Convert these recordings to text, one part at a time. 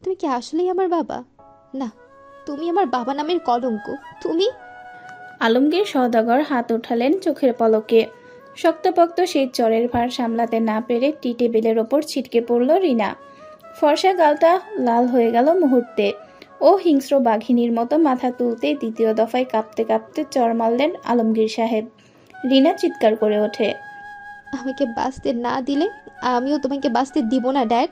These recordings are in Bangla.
তুমি কি আসলেই আমার বাবা? না, তুমি আমার বাবা নামের কলঙ্ক। তুমি। আলমগীর সওদাগর হাত উঠালেন চোখের পলকে। শক্তপোক্ত সেই চরের ভার সামলাতে না পেরে টি টেবিলের ওপর ছিটকে পড়ল রিনা। ফর্সা গালটা লাল হয়ে গেল মুহূর্তে। ও হিংস্র বাঘিনীর মতো মাথা তুলতেই দ্বিতীয় দফায় কাঁপতে কাঁপতে চর মারলেন আলমগীর সাহেব। রিনা চিৎকার করে ওঠে। আমাকে বাঁচতে না দিলে আমিও তোমাকে বাঁচতে দিব না, ড্যাড।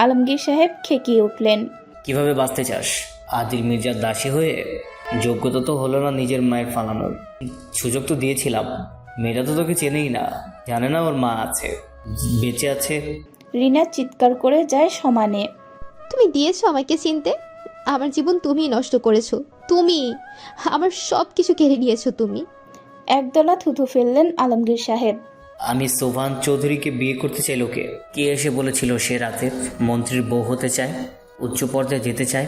আলমগীর সাহেব খেকিয়ে উঠলেন। কিভাবে বাঁচতে চাস? আদিল মির্জার দাসী হয়ে? যোগ্যতা তো হলো না নিজের মায়ের ফালানোর। সুযোগ তো দিয়েছিলাম। মেয়েটা তো তোকে চেনেই না, জানে না ওর মা আছে, বেঁচে আছে। রিনা চিৎকার করে যায় সমানে। তুমি দিয়েছো আমাকে চিনতে। আমার জীবন তুমিই নষ্ট করেছো। তুমি আমার সব কিছু কেড়ে নিয়েছো তুমি। একদলা থুথু ফেললেন আলমগীর সাহেব। আমি সোভান চৌধুরীকে বিয়ে করতে চাই লোকে। কে এসে বলেছিল সে রাতে মন্ত্রীর বউ হতে চায়, উচ্চ পর্যায়ে যেতে চায়?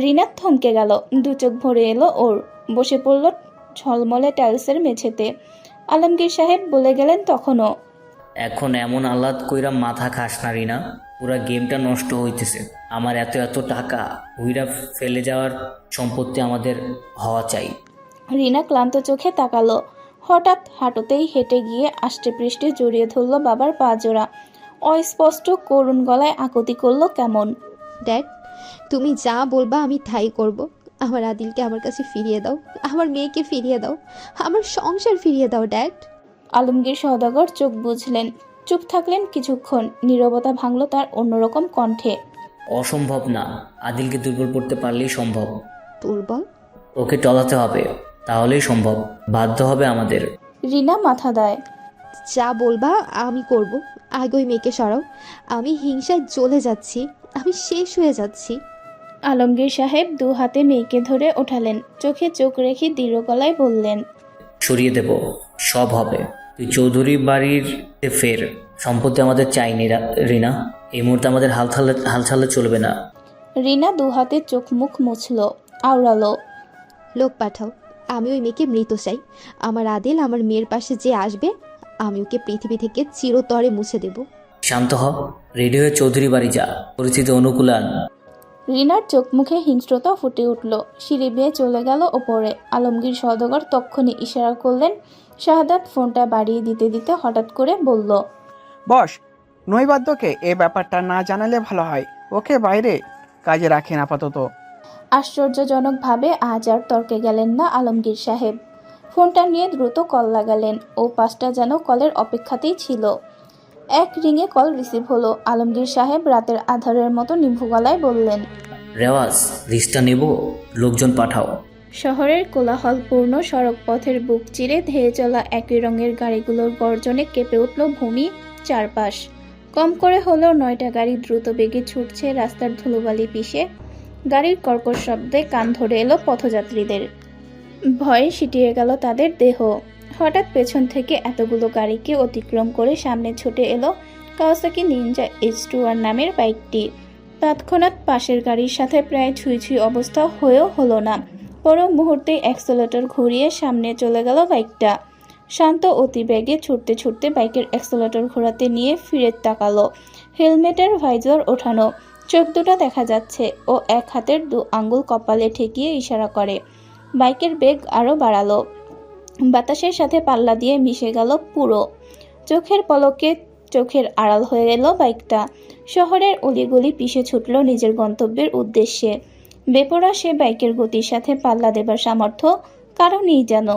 রিনা থমকে গেল। দু চোখ ভরে এলো ওর। বসে পড়ল ঝলমলে টাইলসের মেঝেতে। আলমগীর সাহেব বলে গেলেন তখনও। এখন এমন আহ্লাদ কইরা মাথা খাস না রিনা, পুরা গেমটা নষ্ট হইতেছে। আমার এত এত টাকা উইরা ফেলে যাওয়ার সম্পত্তি আমাদের হওয়া চাই। রিনা ক্লান্ত চোখে তাকালো। হঠাৎ হাঁটুতেই হেঁটে গিয়ে আষ্টে পৃষ্ঠে জড়িয়ে ধরল বাবার পা জোড়া। অস্পষ্ট করুণ গলায় আকুতি করল কেমন। ড্যাড, তুমি যা বলবা আমি তাই করব। আমার আদিলকে আমার কাছে ফিরিয়ে দাও। আমার মেয়েকে ফিরিয়ে দাও। আমার সংসার ফিরিয়ে দাও, ড্যাড। আলমগীর সওদাগর চোখ বুঝলেন। চুপ থাকলেন কিছুক্ষণ। নীরবতা ভাঙল তার অন্যরকম কণ্ঠে। অসম্ভব না, আদিলকে দুর্বল করতে পারলেই সম্ভব। দুর্বল? ওকে টলাতে হবে, তাহলেই সম্ভব। বাধ্য হবে আমাদের। রিনা মাথা দেয়। যা বলবা আমি করব। আগে ওই মেয়েকে সরাও। আমি হিংসায় জ্বলে যাচ্ছি। আমি শেষ হয়ে যাচ্ছি। আলমগীর সাহেব দু হাতে মেয়েকে ধরে ওঠালেন। চোখে চোখ রেখে দৃঢ় গলায় বললেন। সরিয়ে দেব, সব হবে। তুই চৌধুরী বাড়ির ফের। সম্পত্তি আমাদের চাইনি রিনা। এই মুহূর্তে আমাদের হাল ছাড়লে চলবে না। রিনা দু হাতে চোখ মুখ মুছল, আওড়ালো। লোক পাঠাও। আমি ওই মেয়েকে মৃত চাই। আমার আদিল আমার মেয়ের পাশে যে আসবে আমি ওকে পৃথিবী থেকে চিরতরে মুছে দেব। শান্ত হ, রেডি হয়ে চৌধুরী বাড়ি যা, পরিস্থিতি অনুকূলে আন। রিনার চোখ মুখে হিংস্রতা ফুটে উঠল। সিঁড়ি বেয়ে চলে গেল ওপরে। আলমগীর সওদাগর তক্ষুনি ইশারা করলেন। শাহাদাত ফোনটা বাড়িয়ে দিতে দিতে হঠাৎ করে বলল। বস, নৈবাদ্যকে এ ব্যাপারটা না জানালে ভালো হয়। ওকে বাইরে কাজে রাখেন আপাতত। আশ্চর্যজনকভাবে আজ আর তর্কে গেলেন না আলমগীর সাহেব। ফোনটা নিয়ে দ্রুত কল লাগালেন। ও পাঁচটা যেন কলের অপেক্ষাতেই ছিল। এক রিংয়ে কল রিসিভ হলো। আলমগীর সাহেব রাতের আধারের মতো নিভু গলায় বললেন। রেওয়াজ, রিস্কটা নেব, লোকজন পাঠাও। শহরের কোলাহলপূর্ণ সড়ক পথের বুক চিরে ধেয়ে চলা একই রঙের গাড়িগুলোর গর্জনে কেঁপে উঠল ভূমি চারপাশ। কম করে হলেও 9টা গাড়ি দ্রুত বেগে ছুটছে রাস্তার ধুলোবালি পিষে। গাড়ির কর্কশ শব্দে কান ধরে এলো পথযাত্রীদের। ভয়ে সিটিয়ে গেল তাদের দেহ। হঠাৎ পেছন থেকে এতগুলো গাড়িকে অতিক্রম করে সামনে ছুটে এলো কাওয়াসাকি নিনজা H2R নামের বাইকটি। তৎক্ষণাৎ পাশের গাড়ির সাথে প্রায় ছুঁই ছুঁই অবস্থা হয়েও হলো না। পর মুহূর্তে অ্যাক্সেলেটর ঘুরিয়ে সামনে চলে গেল বাইকটা। শান্ত অতি বেগে ছুটতে ছুটতে বাইকের অ্যাক্সেলেটর ঘোরাতে নিয়ে ফিরে তাকালো। হেলমেটের ভাইজার ওঠানো, চোখ দুটো দেখা যাচ্ছে। ও এক হাতের 2 আঙ্গুল কপালে ঠেকিয়ে ইশারা করে। বাইকের বেগ আরও বাড়ালো। বাতাসের সাথে পাল্লা দিয়ে মিশে গেল পুরো। চোখের পলকে চোখের আড়াল হয়ে গেল বাইকটা। শহরের অলিগলি পিষে ছুটল নিজের গন্তব্যের উদ্দেশ্যে। বেপরোয়া সে বাইকের গতির সাথে পাল্লা দেবার সামর্থ্য কারো নেই যেন।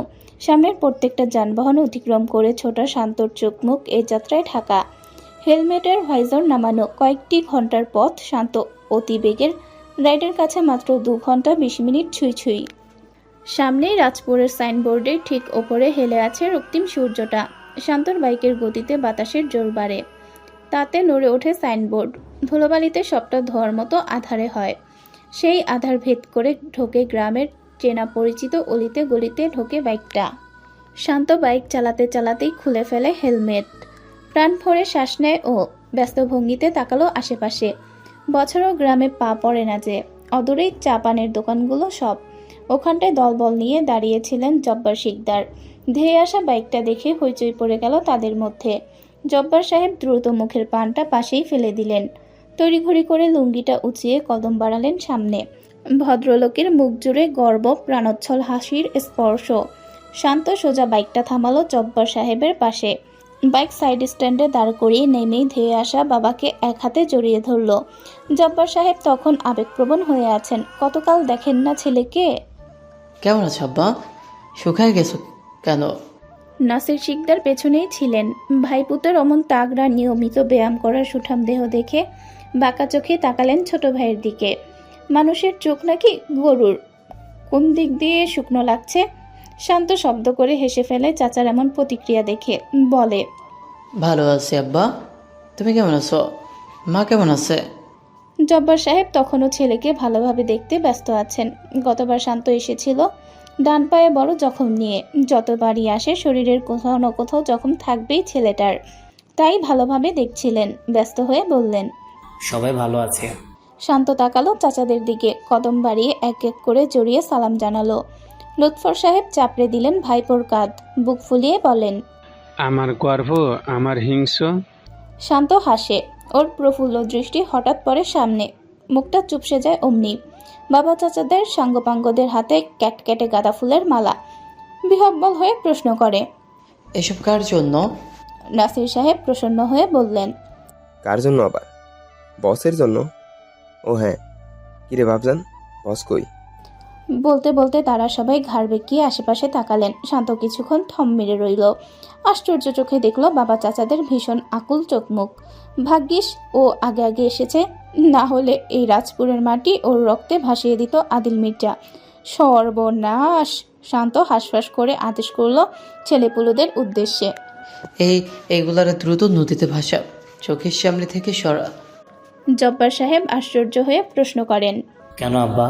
সামনের প্রত্যেকটা যানবাহন অতিক্রম করে ছোটা শান্তর চোখ মুখ এই যাত্রায় ঢাকা। হেলমেটের ভাইজর নামানো। কয়েকটি ঘন্টার পথ শান্ত অতিবেগের রাইডের কাছে মাত্র 2 ঘন্টা 20 মিনিট ছুঁই ছুঁই। সামনেই রাজপুরের সাইনবোর্ডের ঠিক ওপরে হেলে আছে রক্তিম সূর্যটা। শান্তর বাইকের গতিতে বাতাসের জোর বাড়ে। তাতে নড়ে ওঠে সাইনবোর্ড। ধুলোবালিতে সবটা ধোয়ার মতো আধারে হয়। সেই আধার ভেদ করে ঢোকে গ্রামের চেনা পরিচিত অলিতে গলিতে ঢোকে বাইকটা। শান্ত বাইক চালাতে চালাতেই খুলে ফেলে হেলমেট। প্রাণ ভরে শ্বাস নেয় ও ব্যস্ত ভঙ্গিতে তাকালো আশেপাশে। বছরও গ্রামে পা পড়ে না যে। অদূরেই চা পানের দোকানগুলো সব। ওখানটায় দলবল নিয়ে দাঁড়িয়েছিলেন জব্বার শিকদার। ধেয়ে আসা বাইকটা দেখে হইচই পড়ে গেল তাদের মধ্যে। জব্বার সাহেব দ্রুত মুখের পানটা পাশেই ফেলে দিলেন। তড়িঘড়ি করে লুঙ্গিটা উঁচিয়ে কদম বাড়ালেন সামনে। ভদ্রলোকের মুখ জুড়ে গর্ব, প্রাণোচ্ছল হাসির স্পর্শ। শান্ত সোজা বাইকটা থামালো জব্বার সাহেবের পাশে। বাইক সাইড স্ট্যান্ডে দাঁড় করিয়ে নেমেই ধেয়ে আসা বাবাকে এক হাতে জড়িয়ে ধরল। জব্বার সাহেব তখন আবেগপ্রবণ হয়ে আছেন। কতকাল দেখেন না ছেলেকে। কেমন আছো আব্বা? শুকায় গেছো কেন? নাসির শিকদার পেছনেই ছিলেন। ভাইপুতের অমন তাগড়া নিয়মিত ব্যায়াম করার সুঠাম দেহ দেখে বাঁকা চোখে তাকালেন ছোট ভাইয়ের দিকে। মানুষের চোখ নাকি গরুর? কোন দিক দিয়ে শুকনো লাগছে? শান্ত শব্দ করে হেসে ফেলে চাচার এমন প্রতিক্রিয়া দেখে। বলে, ভালো আছি আব্বা, তুমি কেমন আছো? মা কেমন আছে? জব্বার সাহেব তখনও ছেলেকে ভালোভাবে দেখতে ব্যস্ত আছেন। গতবার শান্ত এসেছিল ডান পায়ে বড় জখম নিয়ে। যতবারই আসে শরীরের কোথাও না কোথাও জখম থাকবেই ছেলেটার, তাই ভালোভাবে দেখছিলেন। ব্যস্ত হয়ে বললেন। সবাই ভালো আছে। শান্ত তাকালো চাচাদের দিকে, কদম বাড়িয়ে এক এক করে জড়িয়ে সালাম জানালো। লুৎফর সাহেব চাপড়ে দিলেন ভাইপোর কাঁধ, বুক ফুলিয়ে বলেন, আমার গর্ব, আমার হিংস। শান্ত হাসে। ওর প্রফুল্ল দৃষ্টি হঠাৎ পরে সামনে, মুখটা চুপসে যায় অমনি। বাবা চাচাদের সাঙ্গপাঙ্গদের হাতে ক্যাটক্যাটে গাঁদা ফুলের মালা। বিহব্বল হয়ে প্রশ্ন করে, এসব কার জন্য? নাসির সাহেব প্রসন্ন হয়ে বললেন, কার জন্য আবার? বসের জন্য। ও হ্যাঁ, কিরে ভাবজান, বস কই? বলতে বলতে তারা সবাই ঘাড় বেঁকিয়ে আশেপাশে তাকালেন। শান্ত কিছুক্ষণ থম মেরে রইল। আশ্চর্য চোখে দেখল বাবা চাচাদের ভীষণ আকুল চোখমুখ। ভাগ্যিস ও আগে আগে এসেছে, না হলে এই রাজপুরের মাটি ওর রক্তে ভাসিয়ে দিত আদিল মির্জা। সর্বনাশ! শান্ত হাঁসফাঁস করে আদেশ করল ছেলেপুলোদের উদ্দেশ্যে, এইগুলার দ্রুত নদীতে ভাসা, চোখের সামনে থেকে সরা। জব্বার সাহেব আশ্চর্য হয়ে প্রশ্ন করেন, কেন আব্বা?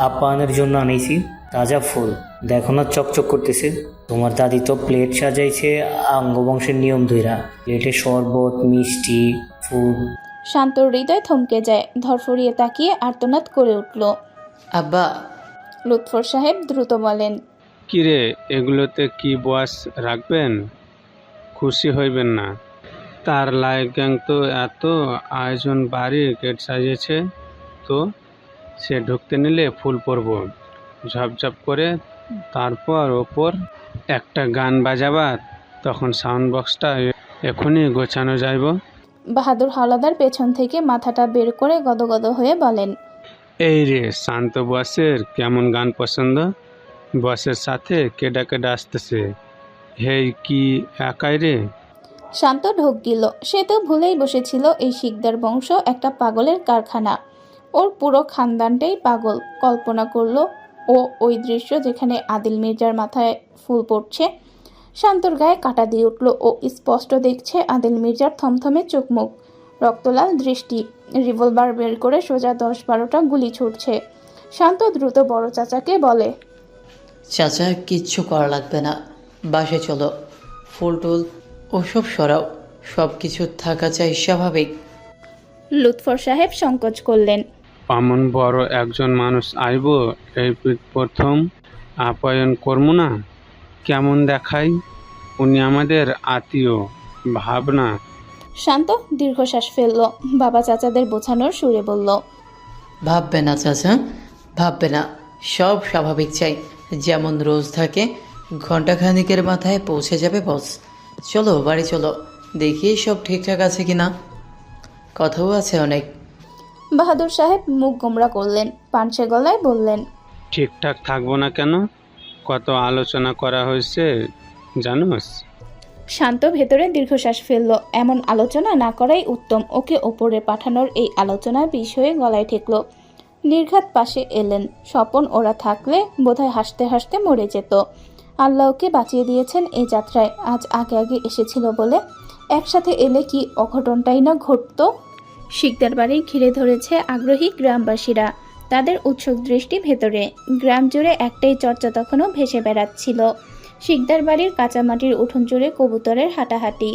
আপ্যায়নের জন্য আনিছি তাজা ফুল, দেখো না চকচক করতেছে। তোমার দাদি তো প্লেট সাজাইছে আঙ্গবংশের নিয়ম ধইরা, প্লেটে শরবত, মিষ্টি, ফুল। শান্তর হৃদয় থমকে যায়। ধরফরিয়ে তাকিয়ে আর্তনাদ করে উঠল। আব্বা, লুৎফর সাহেব দ্রুত বলেন, কিরে, এগুলোতে কি বস রাখবেন? খুশি হইবেন না? তার লায়ক তো এত আয়োজন, বাড়ি গেট সাজিয়েছে, তো সে ঢুকতে নিলে ফুল পরব ঝপঝপ করে, তারপর ওপর একটা গান বাজাবার, তখন সাউন্ড বক্সটা এখনই গোছানো যাইব। বাহাদুর হাওলাদার পেছন থেকে মাথাটা বের করে গদগদ হয়ে বলেন, এই রে, শান্ত বসের কেমন গান পছন্দ? বসের সাথে কেডা কেডা আসতেছে? হেই, কি একাই রে? শান্ত ঢোক গিল। সে তো ভুলেই বসেছিল এই শিকদার বংশ একটা পাগলের কারখানা। ওর পুরো খানদানটাই পাগল। কল্পনা করলো ও ওই দৃশ্য যেখানে আদিল মির্জার মাথায় ফুল পড়ছে। শান্তর গায়ে কাঁটা দিয়ে উঠল। ও স্পষ্ট দেখছে আদিল মির্জার থমথমে চোখমুখ, রক্তলাল দৃষ্টি। রিভলভার বের করে সোজা 10-12টা গুলি ছুটছে। শান্ত দ্রুত বড় চাচাকে বলে, চাচা কিচ্ছু করা লাগবে না, বাসে চলো। ফুল টুল ওসব সরাও, সব কিছু থাকা চাই স্বাভাবিক। লুৎফর সাহেব সংকোচ করলেন, অমন বড় একজন মানুষ আইব, এই প্রথম আপ্যায়ন করবো না? কেমন দেখাই? উনি আমাদের আত্মীয়, ভাবনা। শান্ত দীর্ঘশ্বাস ফেলল। বাবা চাচাদের বোঝানোর সুরে বলল, ভাববে না চাচা, ভাববে না, সব স্বাভাবিক চাই, যেমন রোজ থাকে। ঘন্টাখানিকের মাথায় পৌঁছে যাবে বস। চলো বাড়ি চলো, দেখি সব ঠিকঠাক আছে কিনা, কথাও আছে অনেক। বাহাদুর সাহেব মুখ গোমরা করলেন, পানসে গলায় বললেন, ঠিকঠাক থাকবো না কেন? কত আলোচনা করা হয়েছে জানোস? শান্ত ভেতরে দীর্ঘশ্বাস ফেলল। এমন আলোচনা না করাই উত্তম। ওকে ওপরে পাঠানোর এই আলোচনা বিষ হয়ে গলায় ঠেকল। নির্ঘাত পাশে এলেন। স্বপন ওরা থাকলে বোধহয় হাসতে হাসতে মরে যেত। আল্লাহ ওকে বাঁচিয়ে দিয়েছেন এই যাত্রায়। আজ আগে আগে এসেছিল বলে একসাথে এলে কি অঘটনটাই না ঘটত। শিকদার বাড়ি ঘিরে ধরেছে আগ্রহী গ্রামবাসীরা। তাদের উৎসুক দৃষ্টি ভেতরে। গ্রাম জুড়ে একটাই চর্চা তখনও ভেসে বেড়াচ্ছিল। শিকদার বাড়ির কাঁচামাটির উঠোন জুড়ে কবুতরের হাঁটাহাঁটি,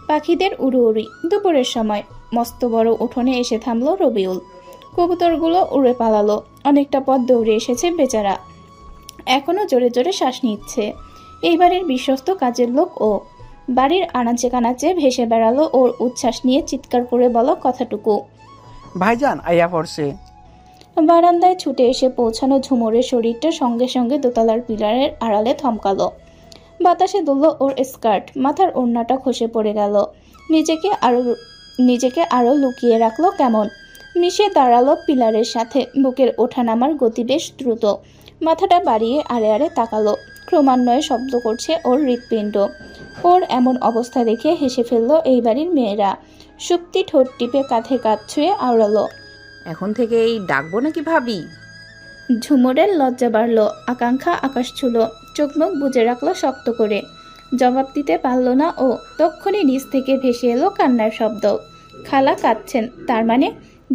পাখিদের উড়ুউড়ি। দুপুরের সময় মস্ত বড় উঠোনে এসে থামল রবিউল। কবুতরগুলো উড়ে পালালো। অনেকটা পথ দৌড়ে এসেছে বেচারা, এখনো জোরে জোরে শ্বাস নিচ্ছে। এই বাড়ির বিশ্বস্ত কাজের লোক ও। বাড়ির আনাচে কানাচে ভেসে বেড়ালো ওর উচ্ছ্বাস নিয়ে চিৎকার করে বলো কথাটুকু। ভাইজান আইয়া পড়ছে। বারান্দায় ছুটে এসে পৌঁছানো ঝুমুরের শরীরটা সঙ্গে সঙ্গে দোতলার পিলারের আড়ালে থমকালো। বাতাসে দুলল ওর স্কার্ট, মাথার ওড়নাটা খসে পড়ে গেল। নিজেকে আরো লুকিয়ে রাখলো কেমন। মিশে দাঁড়ালো পিলারের সাথে, বুকের ওঠানামার গতি বেশ দ্রুত। মাথাটা বাড়িয়ে আড়ে আড়ে তাকালো। ক্রমান্বয়ে শব্দ করছে ওর হৃৎপিণ্ড। ওর এমন অবস্থা দেখে হেসে ফেললো এই বাড়ির মেয়েরা। সুপ্তি ঠোঁট টিপে কাঁধে কাঁধ ছুঁয়ে আওড়ালো। এখন থেকে এই ডাকবো নাকি ভাবি? ঝুমুরের লজ্জা বাড়ল, আকাঙ্ক্ষা আকাশ ছুল, চোখ মুখ বুজে রাখলো শক্ত করে। জবাব দিতে পারল না ও। তক্ষুনি নিচ থেকে ভেসে এলো কান্নার শব্দ। খালা কাঁদছেন, তার মানে?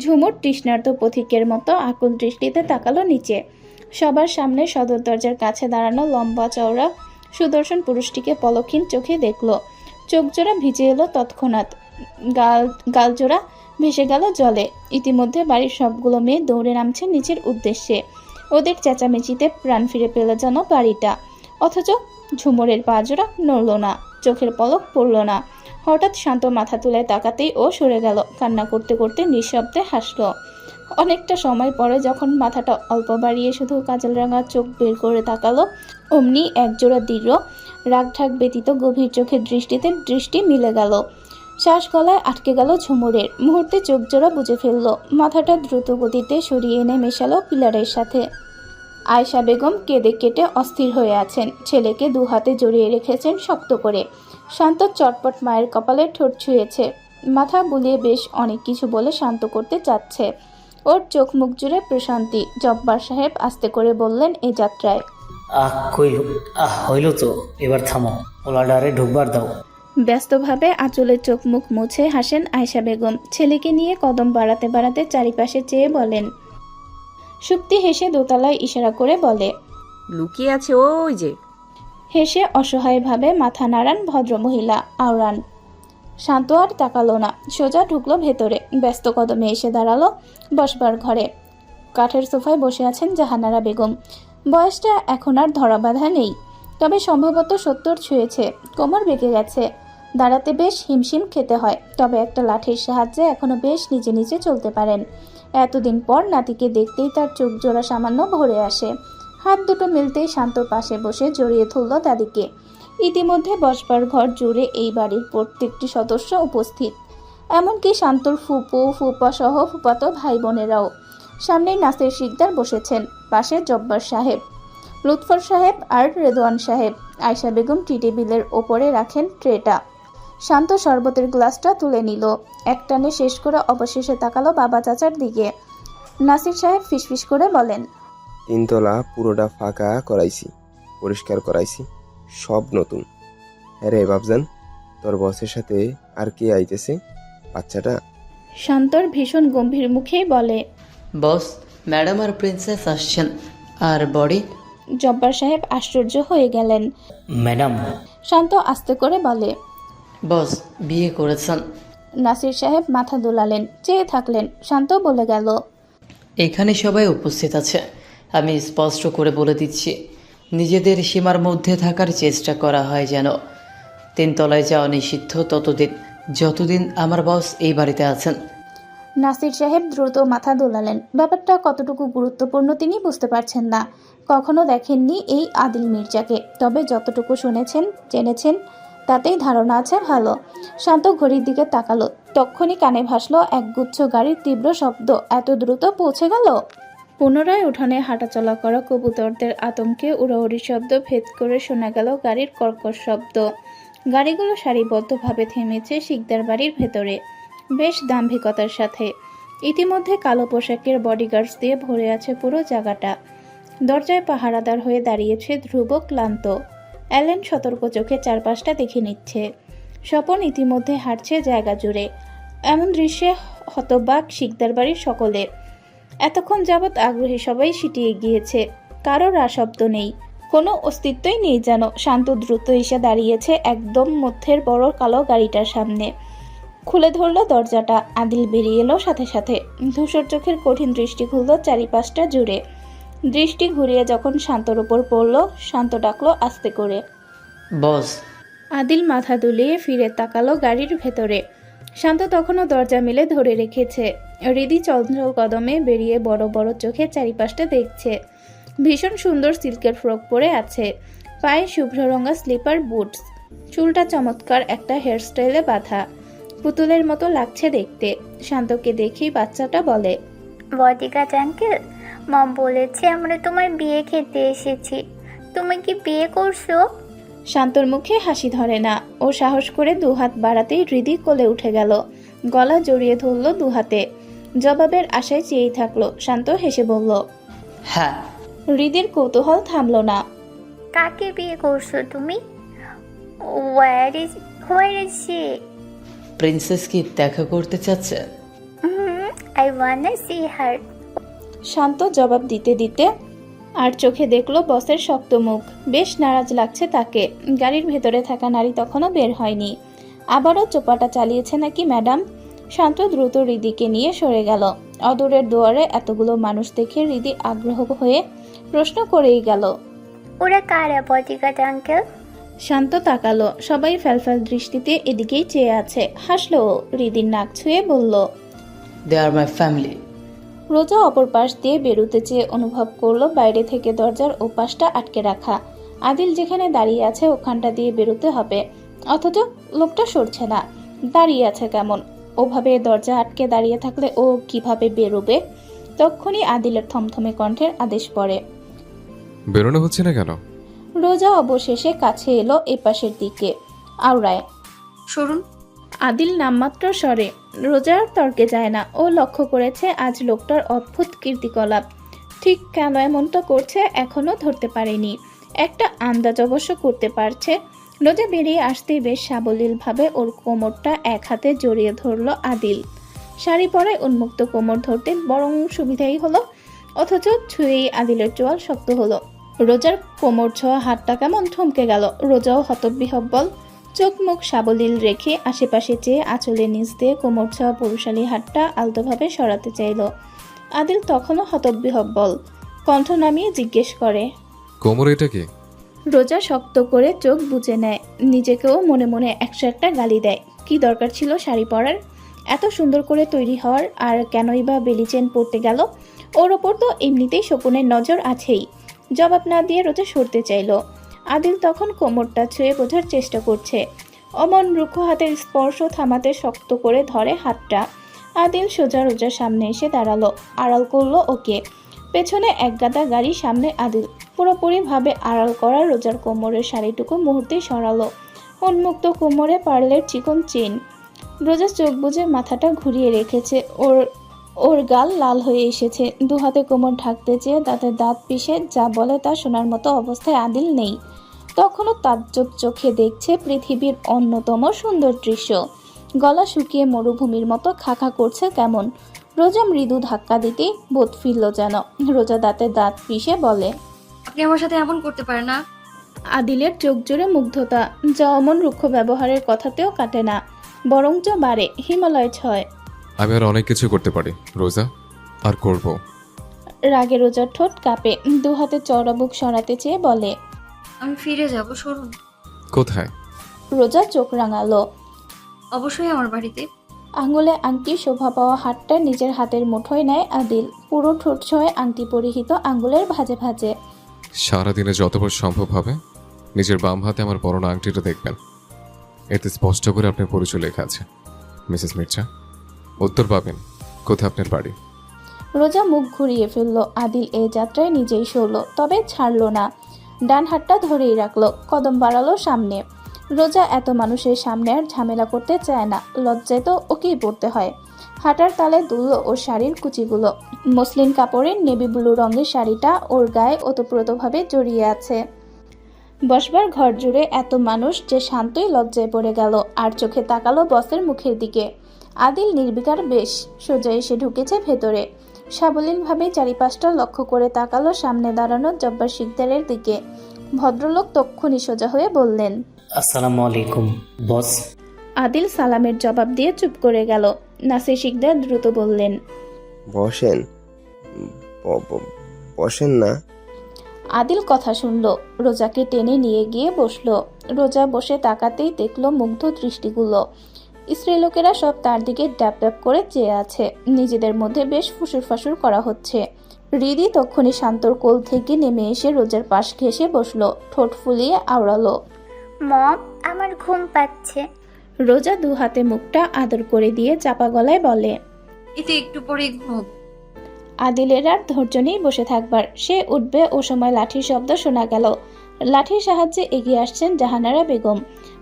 ঝুমুর তৃষ্ণার্ত পথিকের মতো আকুল দৃষ্টিতে তাকালো নিচে। সবার সামনে সদর দরজার কাছে দাঁড়ানো লম্বা চওড়া সুদর্শন পুরুষটিকে পলক্ষীন চোখে দেখলো। চোখজোড়া ভিজে এলো তৎক্ষণাৎ, গালজোড়া ভেসে গেল জলে। ইতিমধ্যে বাড়ির সবগুলো মেয়ে দৌড়ে নামছে নিচের উদ্দেশ্যে। ওদের চেঁচামেচিতে প্রাণ ফিরে পেল যেন বাড়িটা। অথচ ঝুমুরের পা জোড়া নড়ল না, চোখের পলক পড়ল না। হঠাৎ শান্ত মাথা তুলে তাকাতেই ও সরে গেল, কান্না করতে করতে নিঃশব্দে হাসলো। অনেকটা সময় পরে যখন মাথাটা অল্প বাড়িয়ে শুধু কাজল রাঙা চোখ বের করে তাকালো, অমনি একজোড়া দৃঢ় রাগঢাক ব্যতীত গভীর চোখের দৃষ্টিতে দৃষ্টি মিলে গেল। শ্বাস গলায় আটকে গেল ঝুমুরের। মুহূর্তে চোখ জোড়া বুঝে ফেলল। মাথাটা দ্রুত গতিতে সরিয়ে এনে মেশালো পিলারের সাথে। আয়েশা বেগম কেঁদে কেটে অস্থির হয়ে আছেন। ছেলেকে দু হাতে জড়িয়ে রেখেছেন শক্ত করে। শান্ত চটপট মায়ের কপালে ঠোঁট ছুঁয়েছে। মাথা বুলিয়ে বেশ অনেক কিছু বলে শান্ত করতে চাচ্ছে। ওর চোখ মুখ জুড়ে প্রশান্তি। জব্বার সাহেব আস্তে করে বললেন এ যাত্রায়, হইল তো, এবার থামো, ওলাডারে ঢুকবার দাও। ব্যস্তভাবে আঁচলের চোখ মুখ মুছে হাসেন আয়েশা বেগম। ছেলেকে নিয়ে কদম বাড়াতে বাড়াতে চারিপাশে চেয়ে বলেন। সুপ্তি হেসে দোতলায় ইশারা করে বলে, লুকিয়ে আছে ওই যে। হেসে অসহায়ভাবে মাথা নাড়ান ভদ্রমহিলা আওড়ান। শান্ত আর তাকালো না, সোজা ঢুকলো ভেতরে। ব্যস্ত কদমে এসে দাঁড়ালো বসবার ঘরে। কাঠের সোফায় বসে আছেন জাহানারা বেগম। বয়সটা এখন আর ধরা বাঁধা নেই, তবে সম্ভবত 70 ছুঁয়েছে। কোমর বেঁকে গেছে, দাঁড়াতে বেশ হিমশিম খেতে হয়, তবে একটা লাঠির সাহায্যে এখনো বেশ নিজে নিজে চলতে পারেন। এতদিন পর নাতিকে দেখতেই তার চোখ জোড়া সামান্য ভরে আসে। হাত দুটো মিলতেই শান্তর পাশে বসে জড়িয়ে ধরল দাদিকে। ইতিমধ্যে বসবার ঘর জুড়ে এই বাড়ির প্রত্যেকটি সদস্য উপস্থিত, এমনকি শান্তর ফুপু ফুপা সহ ফুপাতো ভাই বোনেরাও। সামনেই নাসির শিকদার বসেছেন, পাশে জব্বার সাহেব, লুৎফর সাহেব আর রেদওয়ান সাহেব। আয়েশা বেগম টি টেবিলের ওপরে রাখেন ট্রেটা। শান্ত শরবতের গ্লাসটা তুলে নিল, একটানে শেষ করে অবশেষে তাকালো বাবা চাচার দিকে। নাসির সাহেব ফিসফিস করে বলেন, 3 তলা পুরোটা ফাঁকা করাইছি, পরিষ্কার করাইছি, সব নতুন। হ্যাঁ রে বাবজান, তোর বসের সাথে আর কে আইতেছে? বাচ্চাটা? শান্তর ভীষণ গম্ভীর মুখেই বলে, বস, ম্যাডাম আর প্রিন্সেস আসছেন। আর বডি? জব্বার সাহেব আশ্চর্য হয়ে গেলেন। ম্যাডাম? শান্ত আস্তে করে বলে, বস বিয়ে করেছেন। নাসির সাহেব মাথা দোলালেন, চেয়ে থাকলেন। শান্ত বলে গেল, এখানে সবাই উপস্থিত আছে। আমি স্পষ্ট করে বলে দিচ্ছি, নিজেদের সীমার মধ্যে থাকার চেষ্টা করা হয় যেন। 3 তলায় যাওয়া নিষিদ্ধ ততদিন, যতদিন আমার বস এই বাড়িতে আছেন। নাসির সাহেব দ্রুত মাথা দোলালেন। ব্যাপারটা কতটুকু গুরুত্বপূর্ণ তিনি বুঝতে পারছেন না। কখনো দেখেননি এই আদিল মির্জাকে, তবে যতটুকু শুনেছেন জেনেছেন তাতেই ধারণা আছে ভালো। শান্ত ঘড়ির দিকে তাকালো, তক্ষুনি কানে ভাসলো একগুচ্ছ গাড়ির তীব্র শব্দ। এত দ্রুত পৌঁছে গেল? পুনরায় উঠানে হাঁটাচলা করা কবুতরদের আতঙ্কে উড়াউড়ি শব্দ ভেদ করে শোনা গেল গাড়ির কর্কশ শব্দ। গাড়িগুলো সারিবদ্ধভাবে থেমেছে শিকদার বাড়ির ভেতরে, বেশ দাম্ভিকতার সাথে। ইতিমধ্যে কালো পোশাকের বডিগার্ডস দিয়ে ভরে আছে পুরো জায়গাটা। দরজায় পাহারাদার হয়ে দাঁড়িয়েছে ধ্রুব ক্লান্ত। অ্যালেন সতর্ক চোখে চারপাশটা দেখে নিচ্ছে। স্বপন ইতিমধ্যে হাঁটছে জায়গা জুড়ে। এমন দৃশ্যে হতবাক শিকদার বাড়ির সকলে। এতক্ষণ যাবৎ আগ্রহী সবাই সিটিয়ে গিয়েছে, কারোর শব্দ নেই, কোনো অস্তিত্বই নেই যেন। শান্ত দ্রুত এসে দাঁড়িয়েছে একদম মধ্যের বড় কালো গাড়িটার সামনে। খুলে ধরল দরজাটা। আদিল বেরিয়ে এলো সাথে সাথে। ধূসর চোখের কঠিন দৃষ্টি খুলল চারিপাশটা জুড়ে। দৃষ্টি ঘুরিয়ে যখন শান্তর উপর পড়ল, শান্ত ডাকলো আস্তে করে, বস। আদিল মাথা দুলিয়ে ফিরে তাকালো গাড়ির ভেতরে। শান্ত তখনও দরজা মেলে ধরে রেখেছে। হৃদি চন্দ্র কদমে বেরিয়ে বড় বড় চোখে চারিপাশটা দেখছে। ভীষণ সুন্দর সিল্কের ফ্রক পরে আছে, পায়ে শুভ্র রঙা স্লিপার বুটস, চুলটা চমৎকার একটা হেয়ারস্টাইলে বাঁধা, পুতুলের মতো লাগছে দেখতে। শান্তকে দেখেই বাচ্চাটা বলে, বডিগার্ড আঙ্কেল, মম বলেছে আমরা তোমার বিয়ে খেতে এসেছি। তুমি কি বিয়ে করছো? শান্তর মুখে হাসি ধরে না। ও সাহস করে দুহাত বাড়াতেই হৃদি কোলে উঠে গেল, গলা জড়িয়ে ধরল দুহাতে। জবাবের আশায় চেয়েই থাকলো। শান্ত হেসে বলল, হ্যাঁ। হৃদির কৌতূহল থামলো না। কাকে বিয়ে করছো তুমি? Where is she? প্রিন্সেস কি দেখা করতে চাচ্ছে? আই ওয়ান্না সি হার। শান্ত জবাব দিতে দিতে আর চোখে দেখলো বসের শক্ত মুখ। বেশ নারাজ লাগছে তাকে। গাড়ির ভেতরে থাকা নারী তখনও বের হয়নি। আবারও চোপাটা চালিয়েছে নাকি ম্যাডাম? শান্ত দ্রুত হৃদিকে নিয়ে সরে গেল। অদূরের দুয়ারে এতগুলো মানুষ দেখে হৃদি আগ্রহ হয়ে প্রশ্ন করেই গেল, ওরা কারা বডিগার্ড আঙ্কেল? শান্ত তাকালো। সবাই ফ্যালফ্যাল দৃষ্টিতে এদিকেই চেয়ে আছে। হাসলো ও। হৃদির নাক ছুঁয়ে বলল, দে আর মাই ফ্যামিলি। রোজা অপর পাশ দিয়ে বেরোতে চেয়ে অনুভব করলো বাইরে থেকে দরজার ওপাশটা আটকে রাখা। আদিল যেখানে দাঁড়িয়ে আছে ওখানটা দিয়ে বেরোতে হবে, অথচ লোকটা সরছে না, দাঁড়িয়ে আছে কেমন। ওভাবে দরজা আটকে দাঁড়িয়ে থাকলে ও কিভাবে বেরোবে? তক্ষুনি আদিলের থমথমে কণ্ঠের আদেশ পড়ে। বেরোনো হচ্ছে না কেন? রোজা অবশেষে কাছে এলো এপাশের দিকে, আওড়ায়। সরুন। আদিল নামমাত্র স্বরে। রোজা আর তর্কে যায় না। ও লক্ষ্য করেছে আজ লোকটার অদ্ভুত কীর্তিকলাপ। ঠিক কেন এমনটা করছে এখনো ধরতে পারেনি। একটা আন্দাজ অবশ্য করতে পারছে। রোজা বেরিয়ে আসতেই বেশ সাবলীলভাবে ওর কোমরটা এক হাতে জড়িয়ে ধরল আদিল। শাড়ি পরায় উন্মুক্ত কোমর ধরতে বরং সুবিধাই হলো, অথচ ছুঁয়েই আদিলের চোয়াল শক্ত হলো। রোজার কোমর ছোঁয়া হাতটা কেমন থমকে গেল। রোজাও হতবিহ্বল, চোখ মুখ সাবলীল রেখে আশেপাশে চেয়ে আঁচলের নিচ দিয়ে কোমর ছোঁয়া পুরুষালী হাতটা আলতোভাবে সরাতে চাইল। আদিল তখনও হতবিহ্বল, কণ্ঠ নামিয়ে জিজ্ঞেস করে, কোমর এটা কি? রোজা শক্ত করে চোখ বুজে নেয়। নিজেকেও মনে মনে 101টা গালি দেয়। কি দরকার ছিল শাড়ি পরার, এত সুন্দর করে তৈরি হওয়ার? আর কেনই বা বেলি চেন পরতে গেল? ওর ওপর তো এমনিতেই শকুনের নজর আছেই। জবাব না দিয়ে রোজা সরতে চাইল। আদিল তখন কোমরটা ছুঁয়ে বোঝার চেষ্টা করছে। অমন রুক্ষ হাতের স্পর্শ থামাতে শক্ত করে ধরে হাতটা। আদিল সোজা রোজার সামনে এসে দাঁড়ালো, আড়াল করলো ওকে। পেছনে একগাদা গাড়ি, সামনে আদিল। পুরোপুরিভাবে আড়াল করা রোজার কোমরের শাড়িটুকু মুহূর্তেই সরালো। উন্মুক্ত কোমরে পার্লের চিকন চেন। রোজা চোখ বুজে মাথাটা ঘুরিয়ে রেখেছে। ওর গাল লাল হয়ে এসেছে। দুহাতে কোমর ঢাকতে চেয়ে দাঁতে দাঁত পিষে যা বলে তা শোনার মতো অবস্থায় আদিল নেই। তখনও তাজ্জব চোখে দেখছে পৃথিবীর অন্যতম সুন্দর দৃশ্য। গলা শুকিয়ে মরুভূমির মতো খাখা করছে কেমন। রোজা মৃদু ধাক্কা দিতেই বোধ ফিরল যেন। রোজা দাঁতে দাঁত পিষে বলে, আপনি আমার সাথে এমন করতে পারেন না। আদিলের চোখ জুড়ে মুগ্ধতা, যা অমন রুক্ষ ব্যবহারের কথাতেও কাটে না, বরঞ্চ বাড়ে, হিমালয় ছয়। আমি আর অনেক কিছু করতে পারি রোজা, আর করব। রাগে রোজার ঠোঁট কাঁপে। দুহাতে চওড়া বুক সরাতে চেয়ে বলে, আমি ফিরে যাব, সরুন। কোথায়? রোজা চোখ রাঙালো। অবশ্যই আমার বাড়িতে। আঙুলে আংটি শোভা পাওয়া হাতটা নিজের হাতের মুঠোয় নেয় আদিল। পুরো ঠোঁট ছয় আংটি পরিহিত আঙ্গুলের ভাঁজে ভাঁজে। সারাদিনে যতবার সম্ভব হবে নিজের বাম হাতে আমার পরনা আংটিটা দেখবেন। এতে স্পষ্ট করে আপনার পরিচয় লেখা আছে। মিসেস মির্জা, উত্তর পাবেন কোথায় আপনার বাড়ি। রোজা মুখ ঘুরিয়ে ফেলল। আদিল এই যাত্রায় নিজেই সরল, তবে ছাড়ল না। ডান হাতটা ধরেই রাখলো, কদম বাড়ালো সামনে। রোজা এত মানুষের সামনে আর ঝামেলা করতে চায় না। লজ্জায় তো ওকেই পড়তে হয়। হাঁটার তালে দুলল ওর শাড়ির কুচিগুলো। মসলিন কাপড়ের নেভি ব্লু রঙের শাড়িটা ওর গায়ে ওতপ্রোতভাবে জড়িয়ে আছে। বসবার ঘর জুড়ে এত মানুষ যে শান্তই লজ্জায় পড়ে গেল আর চোখে তাকালো বসের মুখের দিকে। আদিল নির্বিকার বেশ, সোজা এসে ঢুকেছে ভেতরে। সাবলীলভাবে চারিপাশটা লক্ষ্য করে তাকালো সামনে দাঁড়ানো জব্বার শিকদারের দিকে। ভদ্রলোক তক্ষুনি সোজা হয়ে বললেন, আসসালামু আলাইকুম বস। আদিল সালামের জবাব দিয়ে চুপ করে গেল। নাসির শিকদার দ্রুত বললেন, বসেন। বসেন না। আদিল কথা শুনল। রোজাকে টেনে নিয়ে গিয়ে বসলো। রোজা বসে তাকাতেই দেখলো মুগ্ধ দৃষ্টিগুলো। স্ত্রীলোকেরা সব তার দিকে ড্যাপ ড্যাপ করে চেয়ে আছে। নিজেদের মধ্যে বেশ ফুসুর করা হচ্ছে। হৃদি তক্ষুনি শান্তর কোল থেকে নেমে এসে রোজার পাশ ঘেঁষে বসলো, ঠোঁট ফুলিয়ে আওড়ালো। মম, আমার ঘুম পাচ্ছে। রোজা দু হাতে মুখটা আদর করে দিয়ে চাপা গলায় বলে, এতে একটু পরে ঘুম। আদিলের আর ধৈর্য নেই বসে থাকবার। সে উঠবে ও সময় লাঠির শব্দ শোনা গেল। লাঠির সাহায্যে এগিয়ে আসছেন জাহানারা বেগম।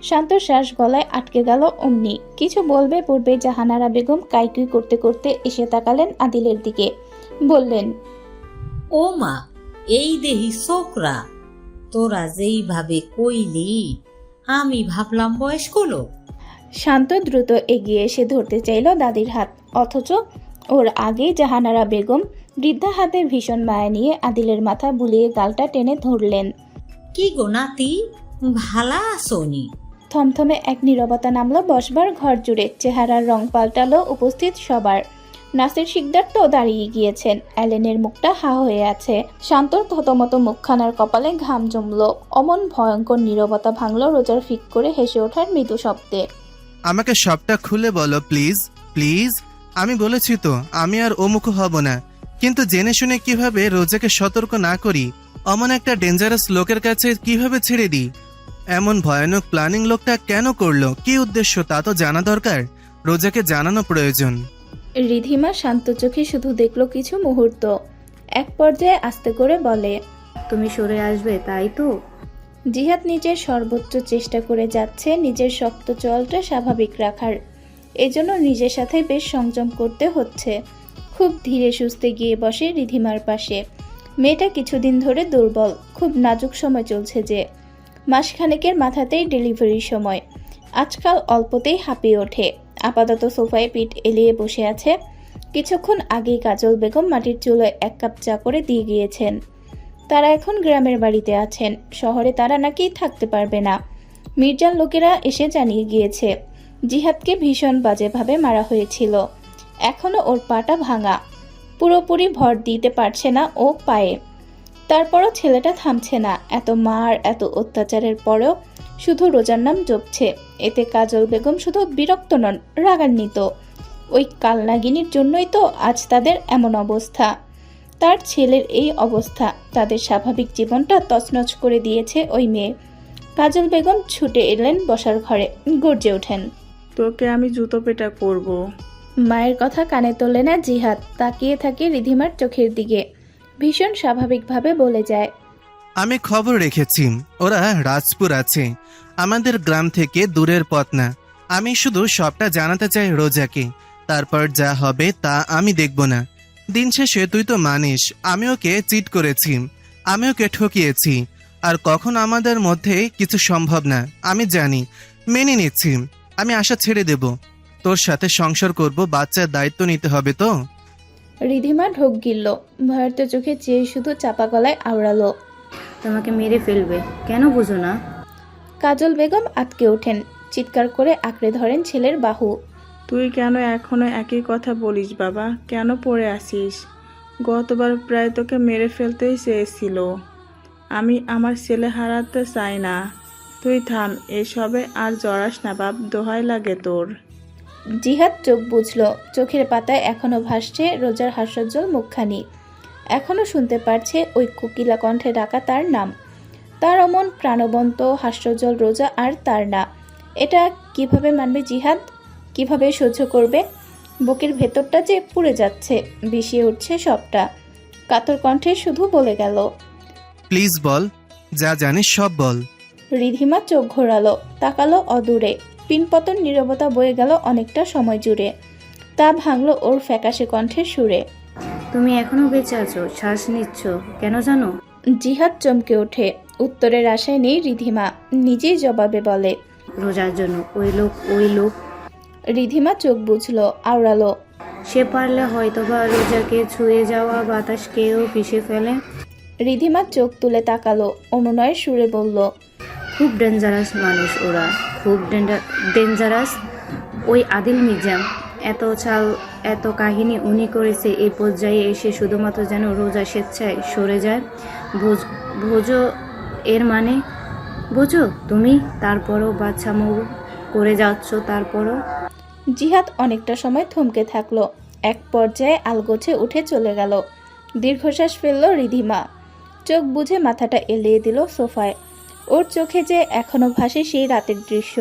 শান্তর শ্বাস গলায় আটকে গেল অমনি। কিছু বলবে পূর্বে জাহানারা বেগম কাইকুই করতে করতে এসে তাকালেন আদিলের দিকে, বললেন, ও মা, এই দেহি ছোকরা, তোরা যেইভাবে কইলি আমি ভাবলাম বয়স্ক লোক। শান্ত দ্রুত এগিয়ে এসে ধরতে চাইল দাদির হাত, অথচ ওর আগেই জাহানারা বেগম বৃদ্ধা হাতে ভীষণ মায়া নিয়ে আদিলের মাথা বুলিয়ে গালটা টেনে ধরলেন। কি গো নাতি, ভালা আসনি? থমথমে এক নীরবতা নামলো বসবার ঘর জুড়ে। চেহারার রং পাল্টালো উপস্থিত সবার। নাসির শিকদার তো দাঁড়িয়ে গিয়েছেন। অ্যালেনের মুখটা হা হয়ে আছে। শান্তর থতমত মুখখানার কপালে ঘাম জমলো। অমন ভয়ঙ্কর নীরবতা ভাঙলো রোজার ফিক করে হেসে ওঠার মৃদু শব্দে। আমাকে সবটা খুলে বলো প্লিজ, প্লিজ। আমি বলেছি তো আমি আর অমুখ হব না, কিন্তু জেনে শুনে কিভাবে রোজাকে সতর্ক না করি, অমন একটা ডেঞ্জারাস লোকের কাছে কিভাবে ছেড়ে দিই? এমন ভয়ানক প্ল্যানিং লোকটা কেন করলো, কি উদ্দেশ্য তা তো জানা দরকার, রোজাকে জানানো প্রয়োজন। রিধিমা শান্ত চোখে শুধু দেখলো কিছু মুহূর্ত। এক পর্যায়ে আস্তে করে বলে, তুমি সরে আসবে তাই তো? জিহাদ নিজের সর্বোচ্চ চেষ্টা করে যাচ্ছে নিজের শক্ত চলটা স্বাভাবিক রাখার। এজন্য নিজের সাথে বেশ সংযম করতে হচ্ছে। খুব ধীরে সুস্থে গিয়ে বসে রিধিমার পাশে। মেয়েটা কিছুদিন ধরে দুর্বল, খুব নাজুক সময় চলছে যে। মাসখানেকের মাথাতেই ডেলিভারির সময়। আজকাল অল্পতেই হাঁপিয়ে ওঠে। আপাতত সোফায় পিঠ এলিয়ে বসে আছে। কিছুক্ষণ আগেই কাজল বেগম মাটির চুলোয় 1 কাপ চা করে দিয়ে গিয়েছেন। তারা এখন গ্রামের বাড়িতে আছেন। শহরে তারা নাকি থাকতে পারবে না। মির্জার লোকেরা এসে জানিয়ে গিয়েছে জিহাদকে ভীষণ বাজেভাবে মারা হয়েছিল। এখনো ওর পাটা ভাঙা, পুরোপুরি ভর দিতে পারছে না ও পায়ে। তারপরও ছেলেটা থামছে না। এত মার, এত অত্যাচারের পরেও শুধু রোজার নাম জপছে। এতে কাজল বেগম শুধু বিরক্ত নন, রাগান্বিত। ওই কালনাগিনীর জন্যই তো আজ তাদের এমন অবস্থা। তার ছেলের এই অবস্থা, তাদের স্বাভাবিক জীবনটা তছনছ করে দিয়েছে ওই মেয়ে। কাজল বেগম ছুটে এলেন বসার ঘরে, গর্জে ওঠেন, তোকে আমি জুতো পেটা করব। মায়ের কথা কানে তোলে না জিহাদ। তাকিয়ে থাকে রিধিমার চোখের দিকে। ভীষণ স্বাভাবিকভাবে বলে যায়, আমি খবর রেখেছি, ওরা রাজপুর আছে, আমাদের গ্রাম থেকে দূরের পথ না। আমি শুধু সবটা জানাতে চাই রোজাকে, তারপর যা হবে তা আমি দেখব না। দিন শেষে তুই তো মানিস আমি ওকে চিট করেছি, আমি ওকে ঠকিয়েছি, আর কখন আমাদের মধ্যে কিছু সম্ভব না আমি জানি, মেনে নিচ্ছি। আমি আশা ছেড়ে দেব, তোর সাথে সংসার করব, বাচ্চার দায়িত্ব নিতে হবে তো। রিধিমা ঢোক গিলল। ভয়ার্ত চোখে চেয়ে শুধু চাপা গলায় আওড়ালো, তোমাকে মেরে ফেলবে, কেন বুঝো না? কাজল বেগম আটকে ওঠেন। চিৎকার করে আঁকড়ে ধরেন ছেলের বাহু। তুই কেন এখনো একই কথা বলিস বাবা? কেন পড়ে আসিস? গতবার প্রায় তোকে মেরে ফেলতেই চেয়েছিল। আমি আমার ছেলে হারাতে চাই না। তুই থাম, এসবে আর জড়াস না বাপ, দোহাই লাগে তোর। জিহাদ চোখ বুঝল। চোখের পাতায় এখনো ভাসছে রোজার হাস্যোজ্জ্বল মুখখানি। এখনো শুনতে পারছে ওই কোকিলা কণ্ঠে ডাকা তার নাম। তার অমন প্রাণবন্ত হাস্যোজ্জ্বল রোজা আর তার না। এটা কিভাবে মানবে জিহাদ? কিভাবে সহ্য করবে? বুকের ভেতরটা যে পুড়ে যাচ্ছে, বিষিয়ে উঠছে সবটা। কাতর কণ্ঠে শুধু বলে গেল, প্লিজ বল, যা জানিস সব বল। রিধিমা চোখ ঘোরালো, তাকালো অদূরে। পিনপতন নীরবতা বয়ে গেল অনেকটা সময় জুড়ে। তা ভাঙলো ওর ফ্যাকাশে কণ্ঠের সুরে, তুমি এখনো বেঁচে আছো, শ্বাস নিচ্ছ, কেন জানো? জিহাদ চমকে ওঠে। উত্তরের আশায় নেই রিধিমা, নিজেই জবাবে বলে, রোজার জন্য। ওই লোক। রিধিমা চোখ বুঝলো, আওড়ালো, সে পারলে হয়তোবা রোজাকে ছুঁয়ে যাওয়া বাতাসকেও পিষে ফেলে। রিধিমা চোখ তুলে তাকালো, অনুনয়ের সুরে বলল, খুব ডেঞ্জারাস মানুষ ওরা, খুব ডেঞ্জারাস। ওই আদিল মির্জা এত চাল, এত কাহিনী উনি করেছে, এই পর্যায়ে এসে শুধুমাত্র যেন রোজা স্বেচ্ছায় সরে যায়। বোঝো এর মানে? বোঝো তুমি? তারপরও বাচ্চামো করে যাচ্ছ। তারপরও জিহাদ অনেকটা সময় থমকে থাকলো, এক পর্যায়ে আলগোছে উঠে চলে গেল। দীর্ঘশ্বাস ফেলল রিধিমা, চোখ বুজে মাথাটা এলিয়ে দিল সোফায়। ওর চোখে যে এখনো ভাসে সেই রাতের দৃশ্য,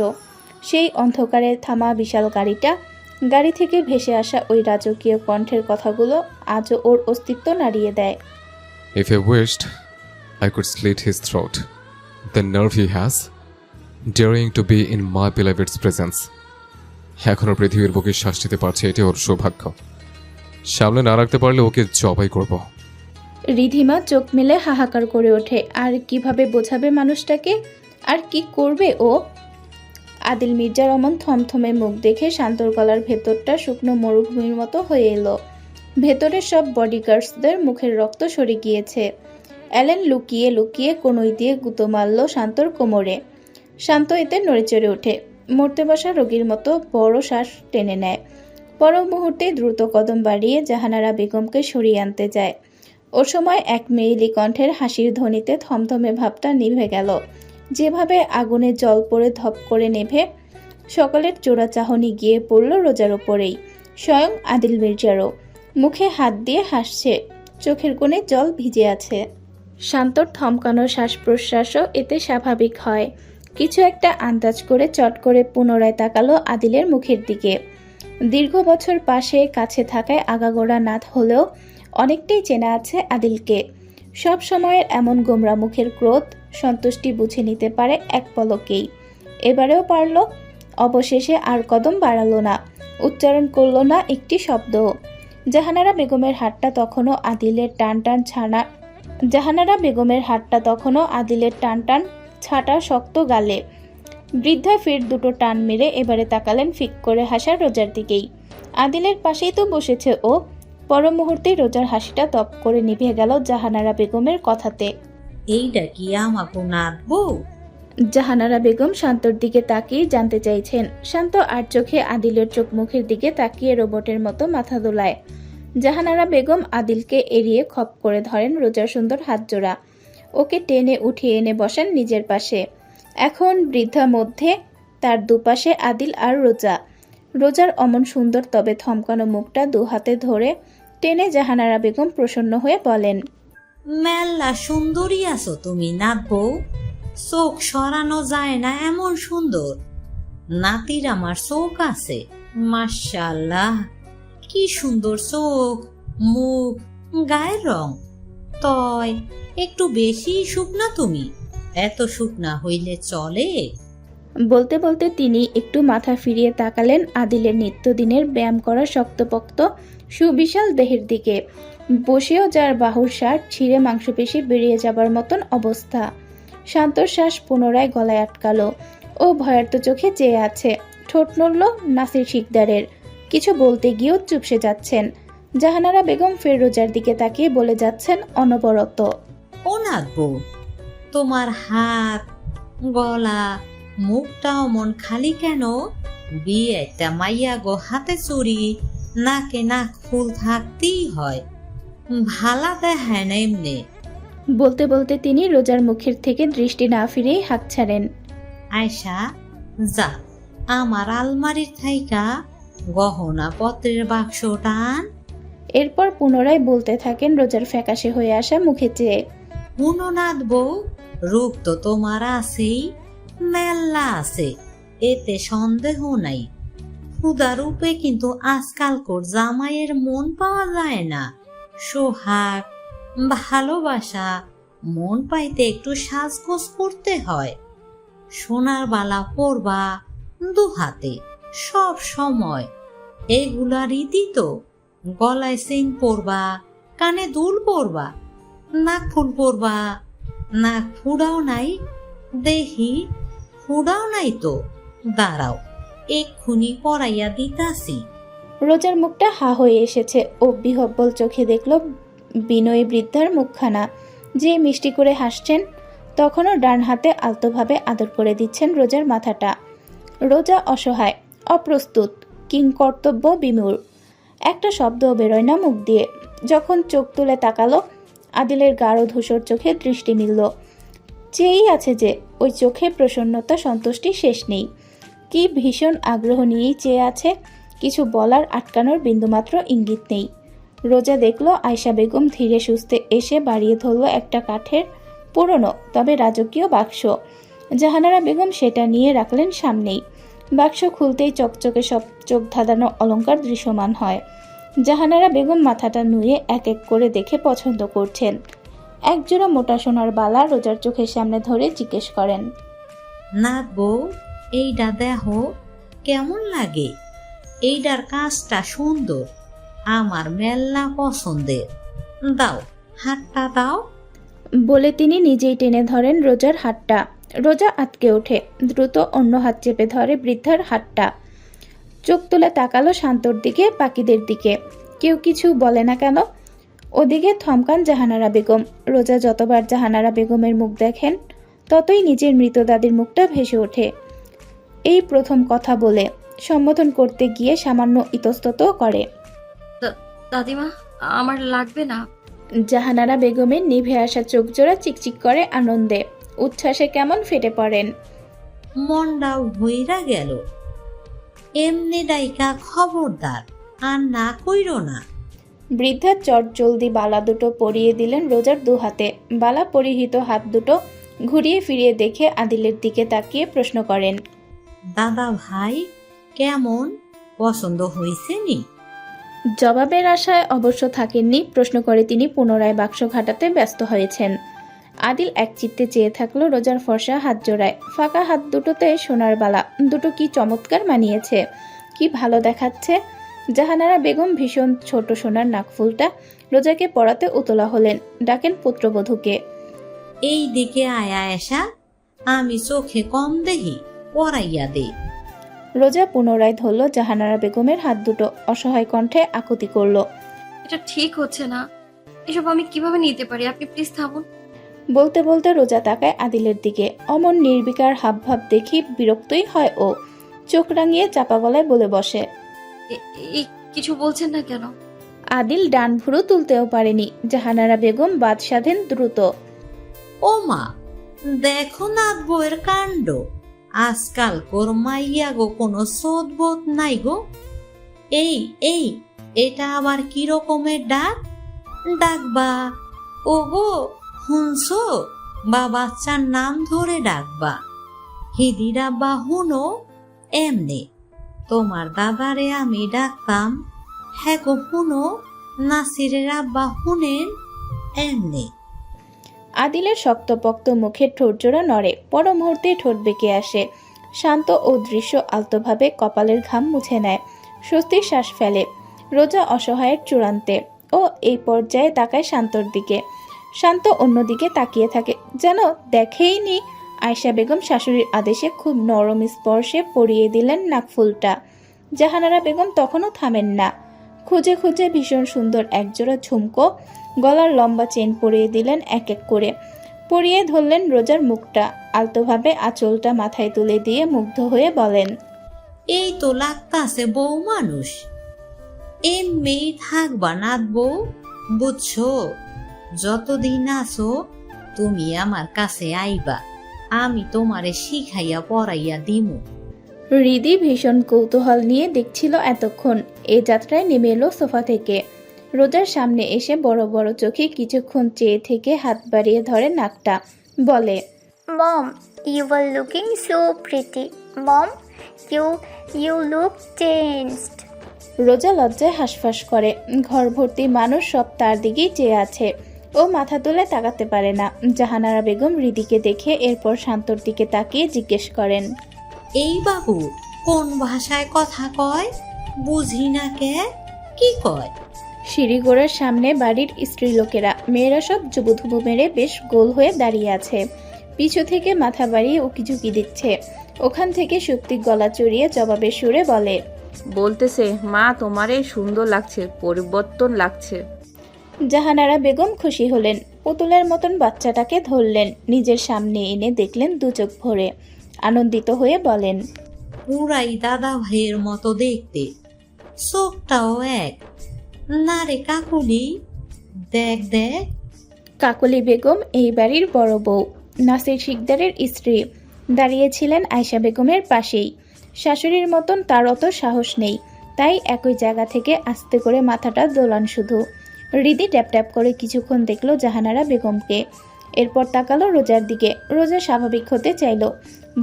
সেই অন্ধকারে থামা বিশাল গাড়িটা, গাড়ি থেকে ভেসে আসা ওই রাজকীয় কণ্ঠের কথাগুলো আজও ওর অস্তিত্ব নাড়িয়ে দেয়। If I wished, I could slit his throat. The nerve he has, daring to be in my beloved's presence. এখনো পৃথিবীর বুকে শ্বাস নিতে পারছে, এটি ওর সৌভাগ্য। সামনে না রাখতে পারলে ওকে জবাই করব। রিধিমা চোখ মেলে হাহাকার করে ওঠে। আর কিভাবে বোঝাবে মানুষটাকে? আর কি করবে ও? আদিল মির্জার অমন থমথমে মুখ দেখে শান্তর গলার ভেতরটা শুকনো মরুভূমির মতো হয়ে এলো। ভেতরের সব বডিগার্ডসদের মুখের রক্ত সরে গিয়েছে। অ্যালেন লুকিয়ে লুকিয়ে কনুই দিয়ে গুঁতো মারল শান্তর কোমরে। শান্ত এতে নড়েচড়ে ওঠে, মরতে বসা রোগীর মতো বড় শ্বাস টেনে নেয়। পর মুহূর্তে দ্রুত কদম বাড়িয়ে জাহানারা বেগমকে সরিয়ে আনতে যায়। ওর সময় এক মেয়েলি কণ্ঠের হাসির ধ্বনিতে থমথমে ভাবটা নিভে গেল, যেভাবে আগুনে জল পড়ে ধপ করে নেভে। সকলের চোরা চাহনি গিয়ে পড়ল রোজার ওপরেই, স্বয়ং আদিল মির্জারও। মুখে হাত দিয়ে হাসছে, চোখের কোণে জল ভিজে আছে। শান্তর থমকানো শ্বাস প্রশ্বাসও এতে স্বাভাবিক হয়। কিছু একটা আন্দাজ করে চট করে পুনরায় তাকালো আদিলের মুখের দিকে। দীর্ঘ বছর পাশে কাছে থাকায় আগাগোড়া নাথ হলেও অনেকটাই চেনা আছে আদিলকে। সব সময়ের এমন গোমরা মুখের ক্রোধ সন্তুষ্টি বুঝে নিতে পারে এক পলকেই। এবারেও পারল। অবশেষে আর কদম বাড়ালো না, উচ্চারণ করল না একটি শব্দ। জাহানারা বেগমের হাতটা তখনও আদিলের টান টান ছাটা শক্ত গালে। বৃদ্ধা ফের দুটো টান মেরে এবারে তাকালেন ফিক করে হাসা রোজার দিকেই। আদিলের পাশেই তো বসেছে ও। পর মুহূর্তেই রোজার হাসিটা তপ করে নিভে গেল জাহানারা বেগমের কথাতে। এইটা কি আমাকে নাচবো? জাহানারা বেগম শান্তর দিকে তাকিয়ে জানতে চাইছেন। শান্ত আর চোখে আদিলের চোখ মুখের দিকে তাকিয়ে রোবটের মতো মাথা দোলায়। জাহানারা বেগম আদিলকে এড়িয়ে খপ করে ধরেন রোজার সুন্দর হাত জোড়া। ওকে টেনে উঠিয়ে এনে বসান নিজের পাশে। এখন বৃদ্ধা মধ্যে, তার দুপাশে আদিল আর রোজা। রোজার অমন সুন্দর তবে থমকানো মুখটা দু হাতে ধরে টেনে জাহানারা বেগম প্রসন্ন হয়ে বলেন, মেলা সুন্দরী আছো তুমি নাতবো, চোখ সরানো যায় না এমন সুন্দর। নাতির আমার চোখ আছে, মাশাআল্লাহ, কি সুন্দর চোখ, মুখ, গায়ের রং। তয় একটু বেশি শুকনা তুমি, এত শুকনা হইলে চলে? বলতে বলতে তিনি একটু মাথা ফিরিয়ে তাকালেন আদিলের নিত্যদিনের ব্যায়াম করা শক্তপোক্ত সুবিশাল দেহের দিকে। বসেও যার বাহুর শার্ট ছিঁড়ে মাংসপেশি বেরিয়ে যাবার মতন অবস্থা। শান্তর শ্বাস পুনরায় গলায় আটকালো। ও ভয়ার্ত চোখে চেয়ে আছে। ঠোঁট নড়ল নাসির শিকদারের। কিছু বলতে গিয়েও চুপসে যাচ্ছেন। জাহানারা বেগম ফের রোজার দিকে তাকিয়ে বলে যাচ্ছেন অনবরত, ও নাতবো, তোমার হাত, গলা, মুখটাও মন খালি কেন? বিয়ে একটা মাইয়া গো হাতে চুরি, নাকে নাক ফুল থাকতেই হয়, ভালা দেখায় না এমনি। বলতে বলতে তিনি রোজার মুখের থেকে দৃষ্টি না ফিরেই হাত ছাড়েন। আয়শা, যা আমার আলমারির থাইকা গহনা পত্রের বাক্স টান। এরপর পুনরায় বলতে থাকেন রোজার ফ্যাকাশে হয়ে আসা মুখে চেয়ে, হুনো নাথবো, রূপ তো তোমার আছেই, মেলা আছে, এতে সন্দেহ নাই। ক্ষুদা রূপে কিন্তু আজকালকার জামাইয়ের মন পাওয়া যায় না। সোহাগ, ভালোবাসা মন পাইতে একটু সাজগোজ করতে হয়। সোনার বালা পরবা দু হাতে সব সময়, এগুলা রীতি তো। গলায় চেইন পরবা, কানে দুল পরবা, নাক ফুল পরবা। নাক ফুড়াও নাই দেখি, ফুড়াও নাই তো, দাঁড়াও এক্ষুনি পরাইয়া দিতাছি। রোজার মুখটা হা হয়ে এসেছে। ও বিহব্বল চোখে দেখল বিনয়ী বৃদ্ধার মুখখানা, যে মিষ্টি করে হাসছেন। তখনও ডান হাতে আলতোভাবে আদর করে দিচ্ছেন রোজার মাথাটা। রোজা অসহায়, অপ্রস্তুত, কিংকর্তব্য বিমূঢ়। একটা শব্দও বেরোয় না মুখ দিয়ে। যখন চোখ তুলে তাকালো, আদিলের গাঢ় ধূসর চোখে দৃষ্টি মিলল। চেয়েই আছে যে, ওই চোখে প্রসন্নতা সন্তুষ্টি শেষ নেই। কি ভীষণ আগ্রহ নিয়েই চেয়ে আছে, কিছু বলার আটকানোর বিন্দুমাত্র ইঙ্গিত নেই। রোজা দেখল আয়শা বেগম ধীরে সুস্থে এসে বাড়িয়ে ধরল একটা কাঠের পুরনো তবে রাজকীয় বাক্স। জাহানারা বেগম সেটা নিয়ে রাখলেন সামনেই। বাক্স খুলতেই চকচকে সব চোখ ধাঁধানো অলংকার দৃশ্যমান হয়। জাহানারা বেগম মাথাটা নুয়ে এক এক করে দেখে পছন্দ করছেন। একজোড়া মোটা সোনার বালা রোজার চোখের সামনে ধরে জিজ্ঞেস করেন, না বউ, এইটা দেখো কেমন লাগে? এইটার কাজটা সুন্দর, আমার মেল্লা পছন্দের। দাও, হাতটা দাও। বলে তিনি নিজেই টেনে ধরেন রোজার হাতটা। রোজা আটকে ওঠে, দ্রুত অন্য হাত চেপে ধরে বৃদ্ধার হাতটা। চোখ তুলে তাকালো শান্তর দিকে, পাখিদের দিকে। কেউ কিছু বলে না কেন? ওদিকে থমকান জাহানারা বেগম। রোজা যতবার জাহানারা বেগমের মুখ দেখেন ততই নিজের মৃত দাদির মুখটা ভেসে ওঠে। এই প্রথম কথা বলে সম্বোধন করতে গিয়ে সামান্য ইতস্তত করে। দাদিমা, আমার লাগবে না। জাহানারা বেগমের নিভে আসা চোখ জোড়া চিকচিক করে আনন্দে, উচ্ছ্বাসে কেমন ফেটে পড়েন। মনটাও ভইরা গেল। এমনি ডাইকা খবরদার আর না কইরো না। বৃদ্ধা চট জলদি বালা দুটো পরিয়ে দিলেন রোজার দু হাতে। বালা পরিহিত হাত দুটো ঘুরিয়ে ফিরিয়ে দেখে আদিলের দিকে তাকিয়ে প্রশ্ন করেন, দাদা ভাই কেমন, পছন্দ হয়েছে নি? জবাবের আশায় অবশ্য থাকেননি। প্রশ্ন করে তিনি পুনরায় বাক্স ঘাটাতে ব্যস্ত হয়েছেন। আদিল একচিত্তে চেয়ে থাকলো রোজার ফর্সা হাত জোড়ায়। ফাঁকা হাত দুটোতে সোনার বালা দুটো কি চমৎকার মানিয়েছে, কি ভালো দেখাচ্ছে। জাহানারা বেগম ভীষণ ছোট সোনার নাকফুলটা রোজাকে পরাতে উতলা হলেন। ডাকেন পুত্রবধূকে, এই দিকে আয়া এসা, আমি চোখে কম দেহি, পরাইয়া দে। রোজা পুনরায় ধরল জাহানারা বেগমের হাত দুটো, অসহায় কণ্ঠে আকুতি করল, এটা ঠিক হচ্ছে না, এসব আমি কিভাবে নিতে পারি? আপনি প্লিজ থামুন। বলতে বলতে রোজা তাকায় আদিলের দিকে। অমন নির্বিকার হাবভাব দেখি বিরক্তই হয় ও। চোখ রাঙিয়ে চাপা গলায় বলে বসে, এই কিছু বলছেন না কেন? আদিল ডান ভুরু তুলতেও পারেনি। জাহানারা বেগম বাদ সাধেন দ্রুত, ও মা, দেখো না বউয়ের কাণ্ড। আজকাল কোর মাইয়া গো কোনো সোদ বোধ নাই গো। এই এই এটা আবার কি রকমের ডাক? ডাকবা ও গো, শুনছো? বা বাচ্চার নাম ধরে ডাকবা। হিদিরা বা হুনো এমনে। তোমার দাদারে আমি ডাকতাম, হ্যাঁ গো হুনো। নাসিরের আব্বা হুনেন এমনে। আদিলের শক্তপোক্ত মুখে ঠোঁট জোড়া নড়ে, পর মুহূর্তে ঠোঁট বেঁকে আসে। শান্ত ও দৃশ্য আলতোভাবে কপালের ঘাম মুছে নেয়, স্বস্তির শ্বাস ফেলে। রোজা অসহায়ের চূড়ান্তে। ও এই পর্যায়ে তাকায় শান্তর দিকে। শান্ত অন্যদিকে তাকিয়ে থাকে, যেন দেখেইনি। আয়শা বেগম শাশুড়ির আদেশে খুব নরম স্পর্শে পরিয়ে দিলেন নাকফুলটা। জাহানারা বেগম তখনও থামেন না। খুঁজে খুঁজে ভীষণ সুন্দর একজোড়া ঝুমকো, গলার লম্বা চেন পরিয়ে দিলেন এক এক করে। পরিয়ে ধরলেন রোজার মুখটা। আলতোভাবে আঁচলটা মাথায় তুলে দিয়ে মুগ্ধ হয়ে বলেন, এই তো লাগতাছে বউ মানুষ। এমনি থাকবা নাথ বউ, বুঝছো? যতদিন আছো তুমি আমার কাছে আইবা, আমি তোমারে শিখাইয়া পড়াইয়া দিমু। হৃদি ভীষণ কৌতূহল নিয়ে দেখছিল এতক্ষণ। এ যাত্রায় নেমে এলো সোফা থেকে। রোজার সামনে এসে বড় বড় চোখে কিছুক্ষণ চেয়ে থেকে হাত বাড়িয়ে ধরে নাকটা। বলে, mom, you are looking so pretty. Mom, you look changed. Roja লজ্জায় হাঁসফাঁস করে। ঘর ভর্তি মানুষ সব তার দিকেই চেয়ে আছে। ও মাথা তুলে তাকাতে পারে না। জাহানারা বেগম হৃদিকে দেখে এরপর শান্তর দিকে তাকিয়ে জিজ্ঞেস করেন, এই বাবু কোন ভাষায় কথা কয়? বুঝি না কে, কি কয়? সিঁড়িগোড়ার সামনে বাড়ির স্ত্রীলোকেরা, মেয়েরা সব জুবুধুবু মেরে বেশ গোল হয়ে দাঁড়িয়ে আছে। পিছু থেকে মাথা বাড়িয়ে উকিঝুঁকি দিচ্ছে। ওখান থেকে সুপ্তিক গলা চড়িয়ে জবাবের সুরে বলে, বলতেছে, মা তোমারে সুন্দর লাগছে, পরিবর্তন লাগছে। জাহানারা বেগম খুশি হলেন। পুতুলের মতন বাচ্চাটাকে ধরলেন, নিজের সামনে এনে দেখলেন দু চোখ ভরে। আনন্দিত হয়ে বলেন, পুরাই দাদা ভাইয়ের মতো দেখতে, চোখটাও এক। না রে কাকুলি, দেখ দেখ। কাকলি বেগম এই বাড়ির বড় বউ, নাসির শিকদারের স্ত্রী, দাঁড়িয়েছিলেন আয়শা বেগমের পাশেই। শাশুড়ির মতন তার অত সাহস নেই, তাই একই জায়গা থেকে আস্তে করে মাথাটা দোলান শুধু। হৃদি ট্যাপ ট্যাপ করে কিছুক্ষণ দেখলো জাহানারা বেগমকে, এরপর তাকালো রোজার দিকে। রোজা স্বাভাবিক হতে চাইল,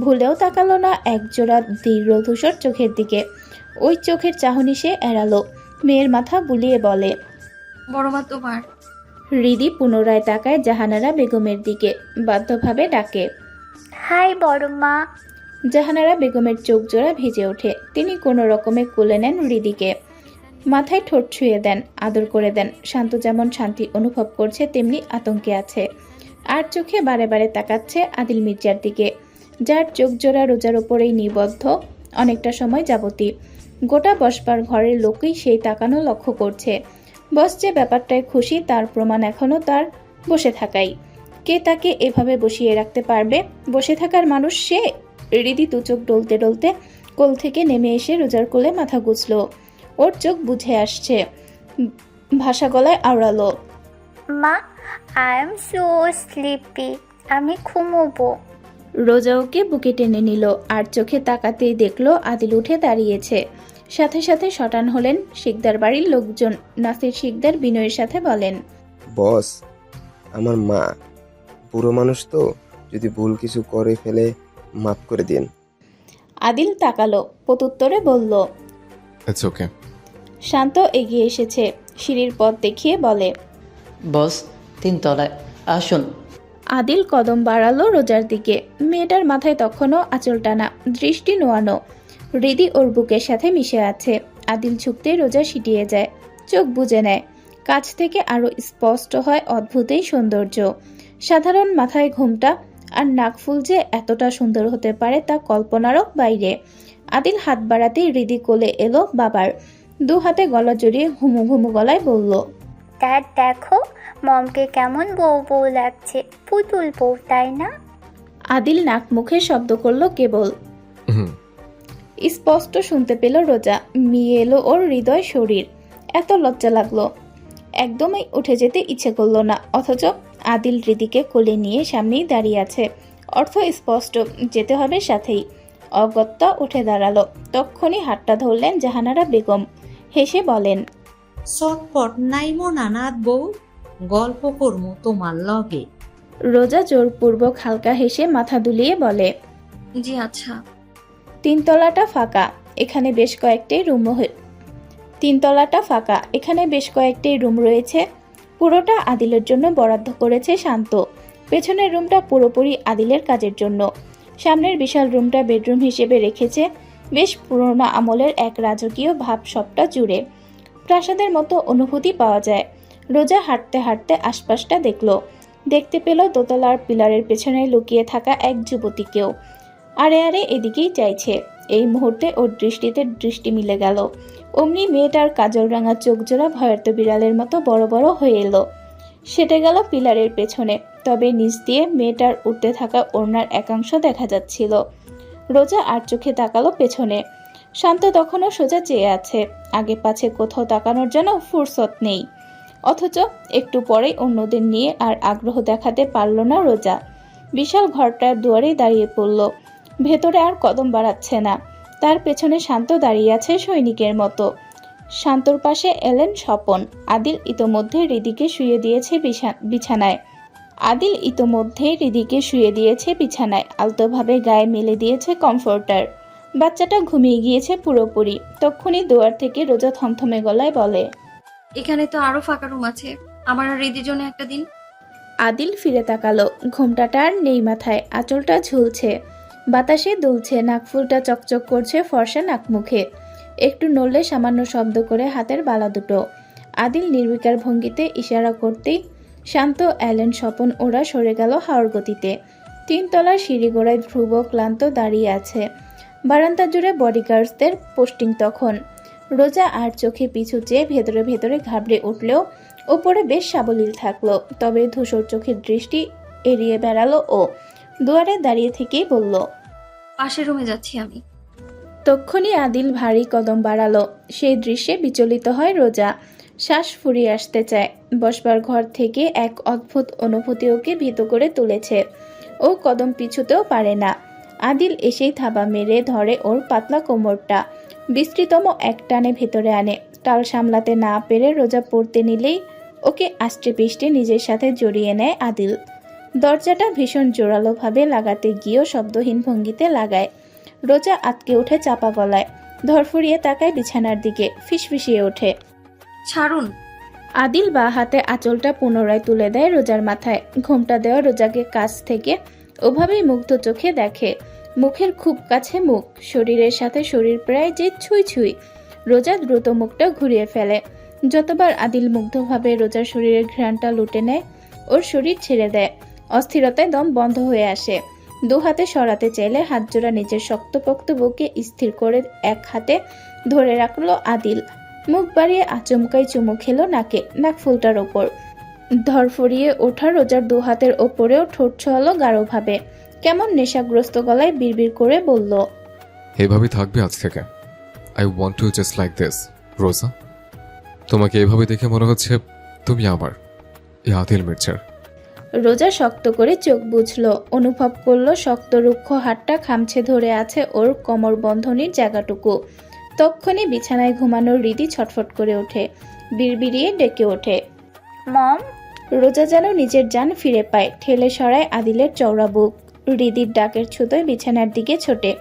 ভুলেও তাকালো না একজোড়া দীর্ঘধূসর চোখের দিকে। ওই চোখের চাহনি সে এড়ালো। মেয়ের মাথা বুলিয়ে বলে, বড় মা তোমার। হৃদি পুনরায় তাকায় জাহানারা বেগমের দিকে, বাধ্যভাবে ডাকে, হাই বড় মা। জাহানারা বেগমের চোখ জোড়া ভিজে ওঠে। তিনি কোনো রকমে কোলে নেন হৃদিকে, মাথায় ঠোঁট ছুঁয়ে দেন, আদর করে দেন। শান্ত যেমন শান্তি অনুভব করছে, তেমনি আতঙ্কে আছে। আর চোখে বারে বারে তাকাচ্ছে আদিল মির্জার দিকে, যার চোখ জোড়া রোজার ওপরেই নিবদ্ধ অনেকটা সময় যাবতী। গোটা বসবার ঘরের লোকই সেই তাকানো লক্ষ্য করছে। বস যে ব্যাপারটায় খুশি তার প্রমাণ এখনো তার বসে থাকাই। কে তাকে এভাবে বসিয়ে রাখতে পারবে? বসে থাকার মানুষ সে? হৃদি দু চোখ ডলতে ডলতে কোল থেকে নেমে এসে রোজার কোলে মাথা গুছল। ওর চোখ বুঝে আসছে, ভাষা গলায় আওড়ালো, মা, আই এম সো স্লিপি, আমি ঘুমোবো। রোজা ওকে বুকে টেনে নিল, আর চোখে তাকাতেই দেখলো আদিল উঠে দাঁড়িয়েছে। সাথে সাথে শটান হলেন শিকদার বাড়ির লোকজন। নাসির শিকদার বিনয়ের সাথে বলেন, বস, আমার মা বুড়ো মানুষ তো, যদি ভুল কিছু করে ফেলে মাফ করে দিন। আদিল তাকালো, প্রত্যুত্তরে বলল, ইটস ওকে। শান্ত এগিয়ে এসেছে, সিঁড়ির পথ দেখিয়ে বলে, বস 3 তলায়, আসুন। আদিল কদম বাড়ালো রোজার দিকে। মেয়েটার মাথায় তখনও আঁচল টানা, দৃষ্টি নোয়ানো। হৃদি ওর বুকের সাথে মিশে আছে। আদিল ঝুঁকতে রোজা সিটিয়ে যায়, চোখ বুজে নেয়। কাছ থেকে আরো স্পষ্ট হয় অদ্ভুতই সৌন্দর্য। সাধারণ মাথায় ঘুমটা আর নাকফুল যে এতটা সুন্দর হতে পারে তা কল্পনারও বাইরে। আদিল হাত বাড়াতেই হৃদি কোলে এলো বাবার, 2 হাতে গলা জড়িয়ে ঘুমু ঘুমু গলায় বলল, ড্যাড দেখো, মমকে কেমন বউ বউ লাগছে, পুতুল বউ, তাই না? আদিল নাক মুখে শব্দ করলো কেবল। হুম। স্পষ্ট শুনতে পেল রোজা, মিয়ে এলো ওর হৃদয় শরীর। এত লজ্জা লাগলো, একদমই উঠে যেতে ইচ্ছে করলো না। অথচ আদিল হৃদিকে কোলে নিয়ে সামনেই দাঁড়িয়ে আছে, অর্থ স্পষ্ট, যেতে হবে সাথেই। অগত্যা উঠে দাঁড়ালো, তক্ষুনি হাতটা ধরলেন জাহানারা বেগম, হেসে বলেন, চটপট নাইমো নানাদ বউ, গল্প করমু তোমার লগে। রোজা জোরপূর্বক হালকা হেসে মাথা দুলিয়ে বলে, জি আচ্ছা। 3 তলাটা ফাঁকা, এখানে বেশ কয়েকটি রুম রয়েছে। পুরোটা আদিলের জন্য বরাদ্দ করেছে শান্ত। পেছনের রুমটা পুরোপুরি আদিলের কাজের জন্য। সামনের বিশাল রুমটা বেডরুম হিসেবে রেখেছে। বেশ পুরোনো আমলের এক রাজকীয় ভাব সবটা জুড়ে, প্রাসাদের মতো অনুভূতি পাওয়া যায়। রোজা হাঁটতে হাঁটতে আশপাশটা দেখতে পেল দোতলার পিলারের পেছনে লুকিয়ে থাকা এক যুবতীকেও। আরে আরে এদিকেই চাইছে। এই মুহূর্তে ওর দৃষ্টিতে দৃষ্টি মিলে গেল। অমনি মেয়েটার কাজল রাঙা চোখ জোড়া ভয়ার্ত বিড়ালের মতো বড় বড় হয়ে এলো, সেটে গেল পিলারের পেছনে। তবে নিচ দিয়ে মেয়েটার উঠতে থাকা ওড়নার একাংশ দেখা যাচ্ছিল। রোজা আর চোখে তাকালো পেছনে। শান্ত তখনও সোজা চেয়ে আছে, আগে পাছে কোথাও তাকানোর যেন ফুরসত নেই। অথচ একটু পরেই অন্যদের নিয়ে আর আগ্রহ দেখাতে পারল না রোজা। বিশাল ঘরটার দুয়ারে দাঁড়িয়ে পড়ল, ভেতরে আর কদম বাড়াচ্ছে না। তার পেছনে শান্ত দাঁড়িয়ে আছে সৈনিকের মতো। শান্তর পাশে এলেন স্বপন। আদিল ইতোমধ্যে হৃদিকে শুয়ে দিয়েছে বিছানায়। আলতোভাবে গায়ে মেলে দিয়েছে কমফোর্টার। বাচ্চাটা ঘুমিয়ে গিয়েছে পুরোপুরি। তক্ষুনি দুয়ার থেকে রোজা থমথমে গলায় বলে, এখানে তো আরো ফাঁকা রুম আছে, আমার আর হৃদির জন্য একটা দিন। আদিল ফিরে তাকালো, ঘোমটাটা আর নেই মাথায়, আঁচলটা ঝুলছে, বাতাসে দুলছে, নাকফুলটা চকচক করছে ফর্সা নাক মুখে। একটু নড়লে সামান্য শব্দ করে হাতের বালা দুটো। আদিল নির্বিকার ভঙ্গিতে ইশারা করতেই শান্ত, অ্যালেন, স্বপন ওরা সরে গেল হাওড় গতিতে। 3 তলার সিঁড়ি গোড়ায় ধ্রুব ক্লান্ত দাঁড়িয়ে আছে। বারান্দা জুড়ে বডিগার্ডসদের পোস্টিং তখন। রোজা আর চোখে পিছু চেয়ে ভেতরে ভেতরে ঘাবড়ে উঠলেও ওপরে বেশ সাবলীল থাকলো। তবে ধূসর চোখের দৃষ্টি এড়িয়ে বেড়ালো ও দুয়ারে দাঁড়িয়ে থেকেই বলল, পাশের রুমে যাচ্ছি আমি। তক্ষুনি আদিল ভারী কদম বাড়ালো। সেই দৃশ্যে বিচলিত হয় রোজা, শ্বাস ফুরিয়ে আসতে চায়। বসবার ঘর থেকে এক অদ্ভুত অনুভূতি ওকে ভীত করে তুলেছে। ও কদম পিছুতেও পারে না। আদিল এসেই থাবা মেরে ধরে ওর পাতলা কোমরটা, বিস্তৃতম এক টানে ভেতরে আনে। টাল সামলাতে না পেরে রোজা পড়তে নিলেই ওকে আষ্টে পিষ্টে নিজের সাথে জড়িয়ে নেয় আদিল। দরজাটা ভীষণ জোরালোভাবে লাগাতে গিয়েও শব্দহীন ভঙ্গিতে লাগায়। রোজা আটকে ওঠে চাপা গলায়, ধরফরিয়ে তাকায় বিছানার দিকে, ফিসফিসিয়ে ওঠে। ছাড়ুন। আদিল বা হাতে আঁচলটা পুনরায় তুলে দেয় রোজার মাথায়। ঘোমটা দেওয়া রোজাকে কাছ থেকে ওভাবেই মুগ্ধ চোখে দেখে। মুখের খুব কাছে মুখ, শরীরের সাথে শরীর প্রায় যে ছুঁই ছুঁই। রোজা দ্রুত মুখটা ঘুরিয়ে ফেলে। যতবার আদিল মুগ্ধভাবে রোজার শরীরের ঘ্রাণটা লুটে নেয়, ওর শরীর ছেড়ে দেয়। অস্থিরতায় দম বন্ধ হয়ে আসে। দু হাতে সরাতে চাইলে হাতজোড়া নিজের শক্তপোক্ত বুকে স্থির করে এক হাতে ধরে রাখলো আদিল। মুখ বাড়িয়ে আচমকাই চুমু খেলো নাকে, নাকফুলটার ওপর। ধরফরিয়ে ওঠা রোজার দু হাতের ওপরেও ঠোঁট ছোঁয়ালো গাঢ়ভাবে। কেমন নেশাগ্রস্ত গলায় বিড়বিড় করে বলল, এভাবেই থাকবে আজ থেকে। I want to just like this রোজা। তোমাকে এভাবে দেখে মনে হচ্ছে তুমি আমার, এই আদিল মির্জার। রোজা শক্ত করে চোখ বুঝলো, অনুভব করলো শক্ত রুক্ষ হাতটা খামছে ধরে আছে ওর কোমর বন্ধনীর জায়গাটুকু। তক্ষণি বিছানায় ঘুমানোর রীতি ছটফট করে ওঠে, বিড়বিড়িয়ে ডেকে ওঠে, মম। রোজা যেন নিজের জান ফিরে পায়, ঠেলে সরায় আদিলের চওড়া বুক। হৃদির ডাকের ছুতোয় বিছানার দিকে ছোটে।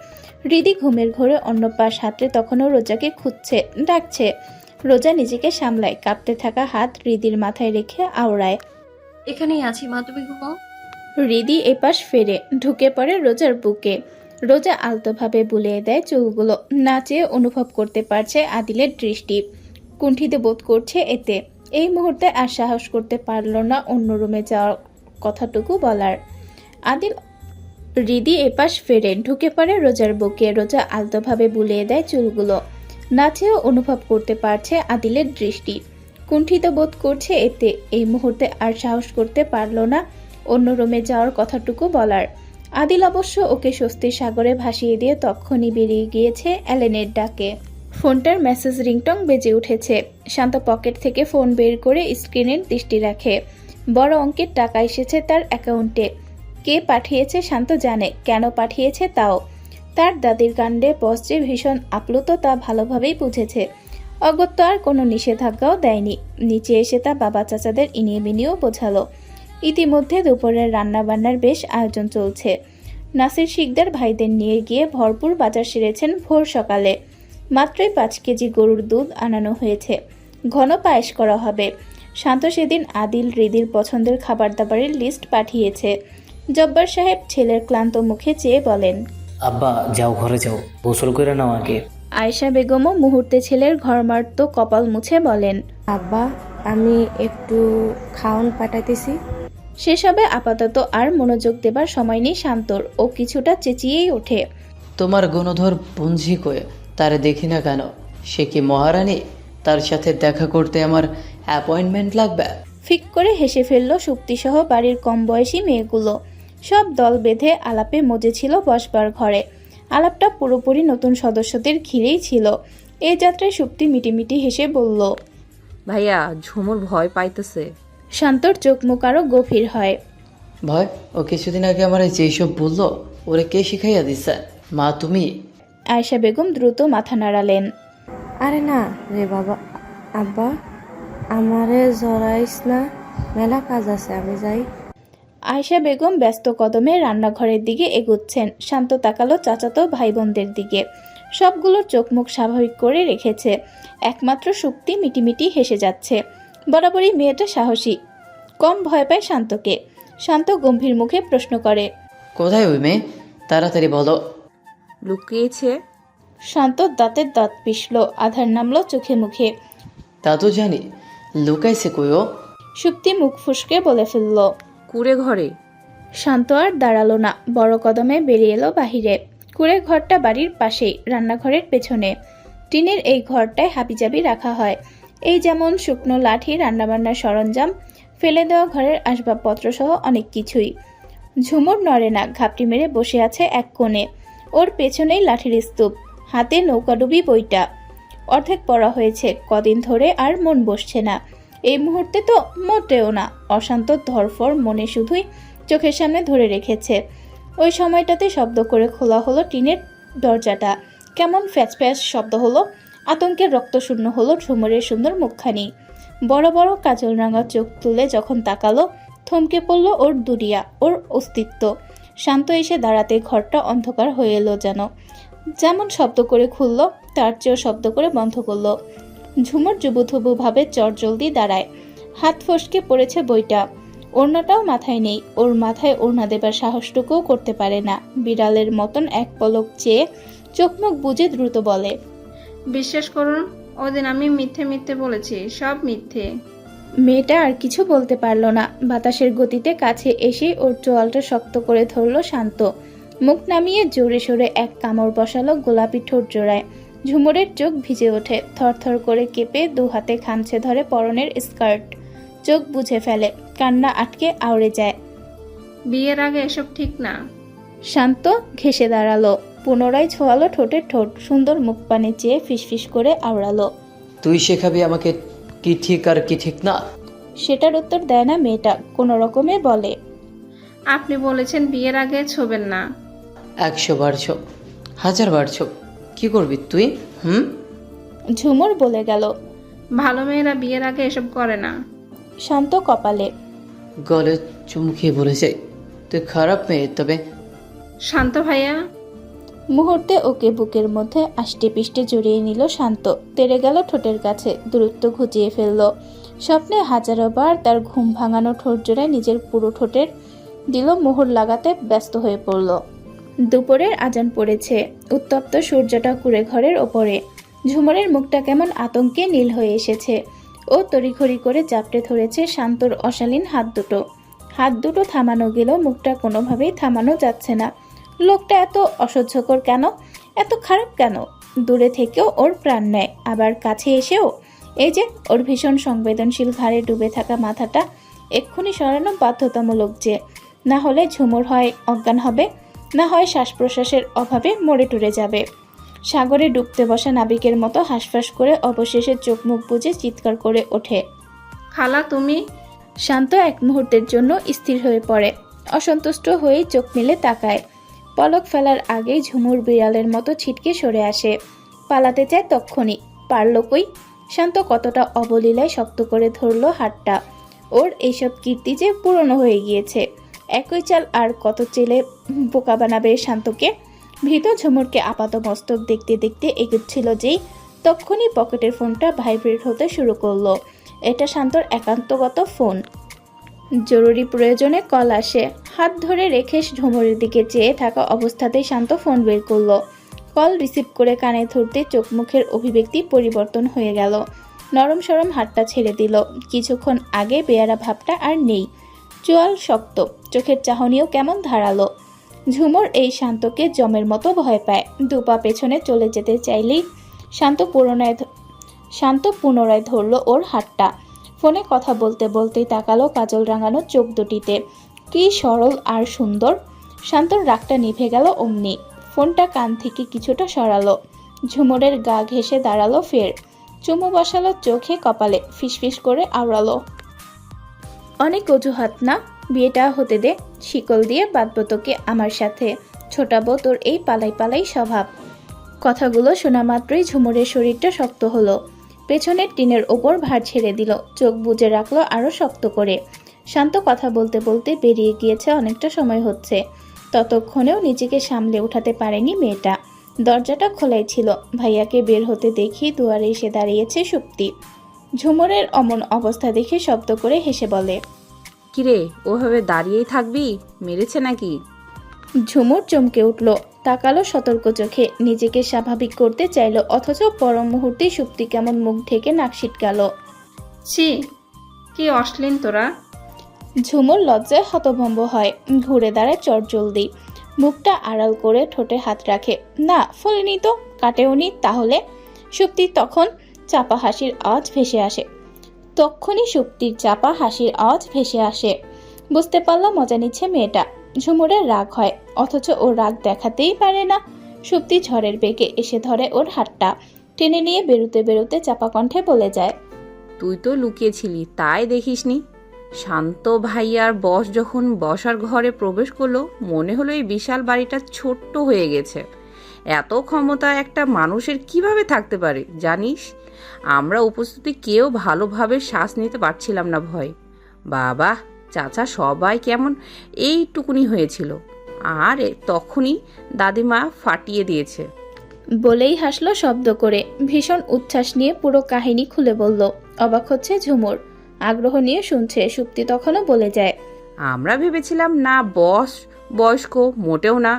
হৃদি ঘুমের ঘোরে অন্য পাশ হাতড়ে তখনও রোজাকে খুঁজছে, ডাকছে। রোজা নিজেকে সামলায়, কাঁপতে থাকা হাত হৃদির মাথায় রেখে আওড়ায়, এখানেই আছি মা, তুমি ঘুমাও। হৃদি এপাশ ফেরে ঢুকে পড়ে রোজার বুকে। রোজা আলতোভাবে বুলিয়ে দেয় চুলগুলো। না চেয়ে অনুভব করতে পারছে আদিলের দৃষ্টি, কুণ্ঠিত বোধ করছে এতে। এই মুহূর্তে আর সাহস করতে পারল না অন্য রুমে যাওয়ার কথাটুকু বলার। আদিল হৃদি এপাশ ফেরে ঢুকে পড়ে রোজার বুকে। রোজা আলতোভাবে বুলিয়ে দেয় চুলগুলো। না চেয়েও অনুভব করতে পারছে আদিলের দৃষ্টি, কুণ্ঠিত বোধ করছে এতে। এই মুহূর্তে আর সাহস করতে পারল না অন্য রুমে যাওয়ার কথাটুকু বলার। আদিল অবশ্য ওকে স্বস্তির সাগরে ভাসিয়ে দিয়ে তক্ষণই বেরিয়ে গিয়েছে অ্যালেনের ডাকে। ফোনটার মেসেজ রিংটং বেজে উঠেছে। শান্ত পকেট থেকে ফোন বের করে স্ক্রিনের দৃষ্টি রাখে। বড় অঙ্কের টাকা এসেছে তার অ্যাকাউন্টে। কে পাঠিয়েছে শান্ত জানে, কেন পাঠিয়েছে তাও। তার দাদির কাণ্ডে বস যে ভীষণ আপ্লুত তা ভালোভাবেই বুঝেছে। অগত্য আর কোনো নিষেধাজ্ঞাও দেয়নি। নিচে এসে তা বাবা চাচাদের ইনিয়ে বিনিয়েও বোঝালো। ইতিমধ্যে দুপুরের রান্নাবান্নার বেশ আয়োজন চলছে। নাসির শিকদার ভাইদের নিয়ে গিয়ে ভরপুর বাজার সেরেছেন ভোর সকালে। মাত্রই 5 কেজি গরুর দুধ আনানো হয়েছে। ঘন পায়েস করা হবে। শান্ত সেদিন আদিল হৃদির পছন্দের খাবার দাবারের লিস্ট পাঠিয়েছে। জব্বার সাহেব ছেলের ক্লান্ত মুখে চেয়ে বলেন, আব্বা যাও, ঘরে যাও, গোসল করে নাও আগে। আয়েশা বেগমও মুহূর্তে ছেলের ঘরমার্ত কপাল মুছে বলেন, আব্বা আমি একটু খাওন পাঠাইতেছি। সেসবে আপাতত আর মনোযোগ দেবার সময় নেই শান্তর। ও কিছুটা চেঁচিয়েই ওঠে, তোমার গুণধর পুঞ্জি কয়ে তারে দেখি না কেন? সে কি মহারানী? তার সাথে দেখা করতে আমার অ্যাপয়েন্টমেন্ট লাগবে? ফিক করে হেসে ফেলল সুপ্তিসহ বাড়ির কম বয়সী মেয়েগুলো। সব দল বেঁধে আলাপে মজেছিল বসবার ঘরে। আলাপটা পুরোপুরি নতুন সদস্যদের ঘিরেই ছিল। এই যাত্রায় সুপ্তি মিটিমিটি হেসে বলল, ভাইয়া ঝুমুর ভয় পাইতেছে। শান্তর চোখ মুখ আরো গভীর হয়। ভয়? ও কিছুদিন আগে আমার যেসব বললো ওরে কে শিখাইয়া দিছে? মা তুমি? আয়েশা বেগম দ্রুত মাথা নাড়ালেন। আরে না রে বাবা, আব্বা আমারে জড়াইস না, মেলা কাজ আছে, আমি যাই। আয়েশা বেগম ব্যস্ত কদমে রান্নাঘরের দিকে এগুচ্ছেন। শান্ত তাকালো চাচাতো ভাই বোনদের দিকে। সবগুলোর চোখ মুখ স্বাভাবিক করে রেখেছে। একমাত্র সুপ্তি মিটিমিটি হেসে যাচ্ছে। বরাবরই মেয়েটা সাহসী, কম ভয় পায় শান্তকে। শান্ত গম্ভীর মুখে প্রশ্ন করে, কোথায় ওই মেয়ে? তাড়াতাড়ি বলো। লুকিয়েছে। শান্ত দাঁতের দাঁত পিষল, আধার নামলো চোখে মুখে। তা তো জানি, লুকাইছে কইও? সুপ্তি মুখ ফুসকে বলে ফেলল, কুড়ে ঘরে। শান্ত আর দাঁড়ালো না, বড় কদমে বেরিয়ে এলো বাহিরে। কুড়ে ঘরটা বাড়ির পাশেই, রান্নাঘরের পেছনে। টিনের এই ঘরটায় হাবিজাবি রাখা হয়। এই যেমন শুকনো লাঠি, রান্নাবান্নার সরঞ্জাম, ফেলে দেওয়া ঘরের আসবাবপত্র সহ অনেক কিছুই। ঝুমুর নড়ে না, ঘাপটি মেরে বসে আছে এক কোণে। ওর পেছনেই লাঠির স্তূপ, হাতে নৌকাডুবি বইটা। অর্ধেক পড়া হয়েছে কদিন ধরে, আর মন বসছে না। এই মুহূর্তে তো মোটেও না। অশান্ত ধরফর মনে শুধুই চোখের সামনে ধরে রেখেছে। ওই সময়টাতে শব্দ করে খোলা হলো টিনের দরজাটা। কেমন ফ্যাচ ফ্যাচ শব্দ হলো। আতঙ্কের রক্তশূন্য হলো ঝুমুরের সুন্দর মুখখানি। বড় বড় কাজল রাঙা চোখ তুলে যখন তাকালো, থমকে পড়ল ওর দুনিয়া, ওর অস্তিত্ব। শান্ত এসে দাঁড়াতে ঘরটা অন্ধকার হয়ে এলো যেন। যেমন শব্দ করে খুলল, তার চেয়েও শব্দ করে বন্ধ করলো। ঝুমুর জুবুথুবু ভাবে চটজলদি দাঁড়ায়। হাত ফসকে পড়েছে বইটা। ওড়নাটাও মাথায় নেই। ওর মাথায় ওড়না দেবার সাহসটুকুও করতে পারে না। বিড়ালের মতন এক পলক চেয়ে চোখ মুখ বুজে দ্রুত বলে, বিশ্বাস করুন, ওদিন আমি মিথ্যে মিথ্যে বলেছি, সব মিথ্যে। মেয়েটা আর কিছু বলতে পারল না। বাতাসের গতিতে কাছে এসে ওর চোয়ালটা শক্ত করে ধরল শান্ত। মুখ নামিয়ে জোরে সোরে এক কামড় বসালো গোলাপি ঠোঁট জোড়ায়। ঝুমুরের চোখ ভিজে ওঠে, থরথর করে কেঁপে দু হাতে খামছে ধরে পরনের স্কার্ট। চোখ বুঝে ফেলে, কান্না আটকে আউড়ে যায়। বিয়ের আগে এসব ঠিক না। শান্ত ঘেসে দাঁড়ালো, পুনরায় ছোঁয়ালো ঠোঁটের ঠোঁট। সুন্দর মুখ পানে চেয়ে ফিসফিস করে আওড়ালো, তুই শেখাবি আমাকে কি ঠিক আর কি ঠিক না? সেটার উত্তর দেয় না মেয়েটা, কোনো রকমে বলে, আপনি বলেছেন বিয়ের আগে ছোবেন না। 100 বার ছোপ, 1000 বার ছোপ, কি করবি তুই? ঝুমুর বলে গেল, ভালো মেয়েরা বিয়ের আগে এসব করে না। শান্ত কপালে গলে চুমকিয়ে বলেছে, তুই খারাপ মেয়ে। তবে শান্ত ভাইয়া। মুহূর্তে ওকে বুকের মধ্যে আষ্টে পিষ্টে জড়িয়ে নিল শান্ত। তেড়ে গেল ঠোঁটের কাছে, দূরত্ব ঘুচিয়ে ফেলল। স্বপ্নে হাজারো বার তার ঘুম ভাঙানো ঠোঁট জোড়ায় নিজের পুরো ঠোঁটের দিল মোহর লাগাতে ব্যস্ত হয়ে পড়ল। দুপুরের আজান পড়েছে। উত্তপ্ত সূর্যটা কুড়ে ঘরের ওপরে। ঝুমুরের মুখটা কেমন আতঙ্কে নীল হয়ে এসেছে। ও তড়িঘড়ি করে জাপটে ধরেছে শান্তর অশালীন হাত দুটো। হাত দুটো থামানো গেল, মুখটা কোনোভাবেই থামানো যাচ্ছে না। লোকটা এত অসহ্যকর কেন? এত খারাপ কেন? দূরে থেকেও ওর প্রাণ নেয়, আবার কাছে এসেও। এই যে ওর ভীষণ সংবেদনশীল ঘাড়ে ডুবে থাকা মাথাটা এক্ষুনি সরানো বাধ্যতামূলক, যে না হলে ঝুমুর হয় অজ্ঞান হবে, না হয় শ্বাস প্রশ্বাসের অভাবে মরে টুরে যাবে। সাগরে ডুবতে বসা নাবিকের মতো হাঁসফাঁস করে অবশেষে চোখ মুখ বুজে চিৎকার করে ওঠে, খালা তুমি। শান্ত এক মুহূর্তের জন্য স্থির হয়ে পড়ে, অসন্তুষ্ট হয়ে চোখ মেলে তাকায়। পলক ফেলার আগেই ঝুমুর বিড়ালের মতো ছিটকে সরে আসে। পালাতে চায় তক্ষণি, পারল কই। শান্ত কতটা অবলীলায় শক্ত করে ধরল হাতটা। ওর এইসব কীর্তি যে পুরনো হয়ে গিয়েছে। একই চাল আর কত চেলে বোকা বানাবে শান্তকে। ভীত ঝুমুরকে আপাত মস্তক দেখতে দেখতে এগোচ্ছিল যেই তক্ষুনি পকেটের ফোনটা ভাইব্রেট হতে শুরু করলো। এটা শান্তর একান্তগত ফোন। জরুরি প্রয়োজনে কল আসে। হাত ধরে রেখে ঝুমুরের দিকে চেয়ে থাকা অবস্থাতেই শান্ত ফোন বের করলো। কল রিসিভ করে কানে ধরতে চোখ মুখের অভিব্যক্তি পরিবর্তন হয়ে গেল। নরম সরম হাতটা ছেড়ে দিল। কিছুক্ষণ আগে বেয়ারা ভাবটা আর নেই। চোয়াল শক্ত, চোখের চাহনিও কেমন ধারালো। ঝুমুর এই শান্তকে জমের মতো ভয় পায়। দুপা পেছনে চলে যেতে চাইলেই শান্ত পুনরায় ধরল ওর হাতটা। ফোনে কথা বলতে বলতেই তাকালো কাজল রাঙানো চোখ দুটিতে। কি সরল আর সুন্দর। শান্তর রাগটা নিভে গেল অমনি। ফোনটা কান থেকে কিছুটা সরালো। ঝুমুরের গা ঘেঁষে দাঁড়ালো ফের। চুমু বসালো চোখে কপালে, ফিসফিস করে আওড়ালো, অনেক অজুহাত না, বিয়েটা হতে দে, শিকল দিয়ে বাঁধবো তোকে আমার সাথে, ছোটাবো তোর এই পালাই পালাই স্বভাব। কথাগুলো শোনা মাত্রই ঝুমুরের শরীরটা শক্ত হলো। পেছনের টিনের ওপর ভার ছেড়ে দিল, চোখ বুজে রাখলো আরো শক্ত করে। শান্ত কথা বলতে বলতে বেরিয়ে গিয়েছে, অনেকটা সময় হচ্ছে। ততক্ষণেও নিজেকে সামলে উঠাতে পারেনি মেয়েটা। দরজাটা খোলাই ছিল। ভাইয়াকে বের হতে দেখি দুয়ারে এসে দাঁড়িয়েছে সুপ্তি। ঝুমুরের অমন অবস্থা দেখে শব্দ করে হেসে বলে, কিরে ওভাবে দাঁড়িয়েই থাকবি? মেরেছে নাকি? ঝুমুর চমকে উঠল, তাকালো সতর্ক চোখে। নিজেকে স্বাভাবিক করতে চাইল, অথচ পর মুহূর্তে সুপ্তি কেমন মুখ ঢেকে নাক ছিটকালো। ছি, কি অশ্লীল তোরা। ঝুমুর লজ্জায় হতভম্ব হয়, ঘুরে দাঁড়ায় চটজলদি। মুখটা আড়াল করে ঠোঁটে হাত রাখে। না, ফলেনি তো, কাটেওনি তাহলে। সুপ্তি তখন চাপা হাসির আওয়াজ ভেসে আসে। তখনই সুপ্তির চাপা হাসির আওয়াজ ভেসে আসে। বুঝতে পারল মজা নিচ্ছে মেয়েটা। ঝুমুরের রাগ হয়, অথচ ও রাগ দেখাতেই পারে না। সুপ্তি ঝড়ের বেগে এসে ধরে ওর হাতটা, টেনে নিয়ে বেরোতে বেরোতে চাপা কণ্ঠে বলে যায়, তুই তো লুকিয়েছিলি, তাই দেখিসনি। শান্ত ভাইয়ার বস যখন বসার ঘরে প্রবেশ করলো, মনে হলো এই বিশাল বাড়িটা ছোট্ট হয়ে গেছে। এত ক্ষমতা একটা মানুষের কিভাবে থাকতে পারে জানিস? আমরা উপস্থিতি কেউ ভালোভাবে শ্বাস নিতে পারছিলাম না ভয়। বাবা, চাচা সবাই কেমন এইটুকুনি হয়েছিল, আর তখনই দাদিমা ফাটিয়ে দিয়েছে। বলেই হাসলো শব্দ করে, ভীষণ উচ্ছ্বাস নিয়ে পুরো কাহিনী খুলে বলল। অবাক হচ্ছে ঝুমুর, আগ্রহ নিয়ে শুনছে। সুপ্তি তখনও বলে যায়, আমরা ভেবেছিলাম না বয়স্ক, মোটেও না।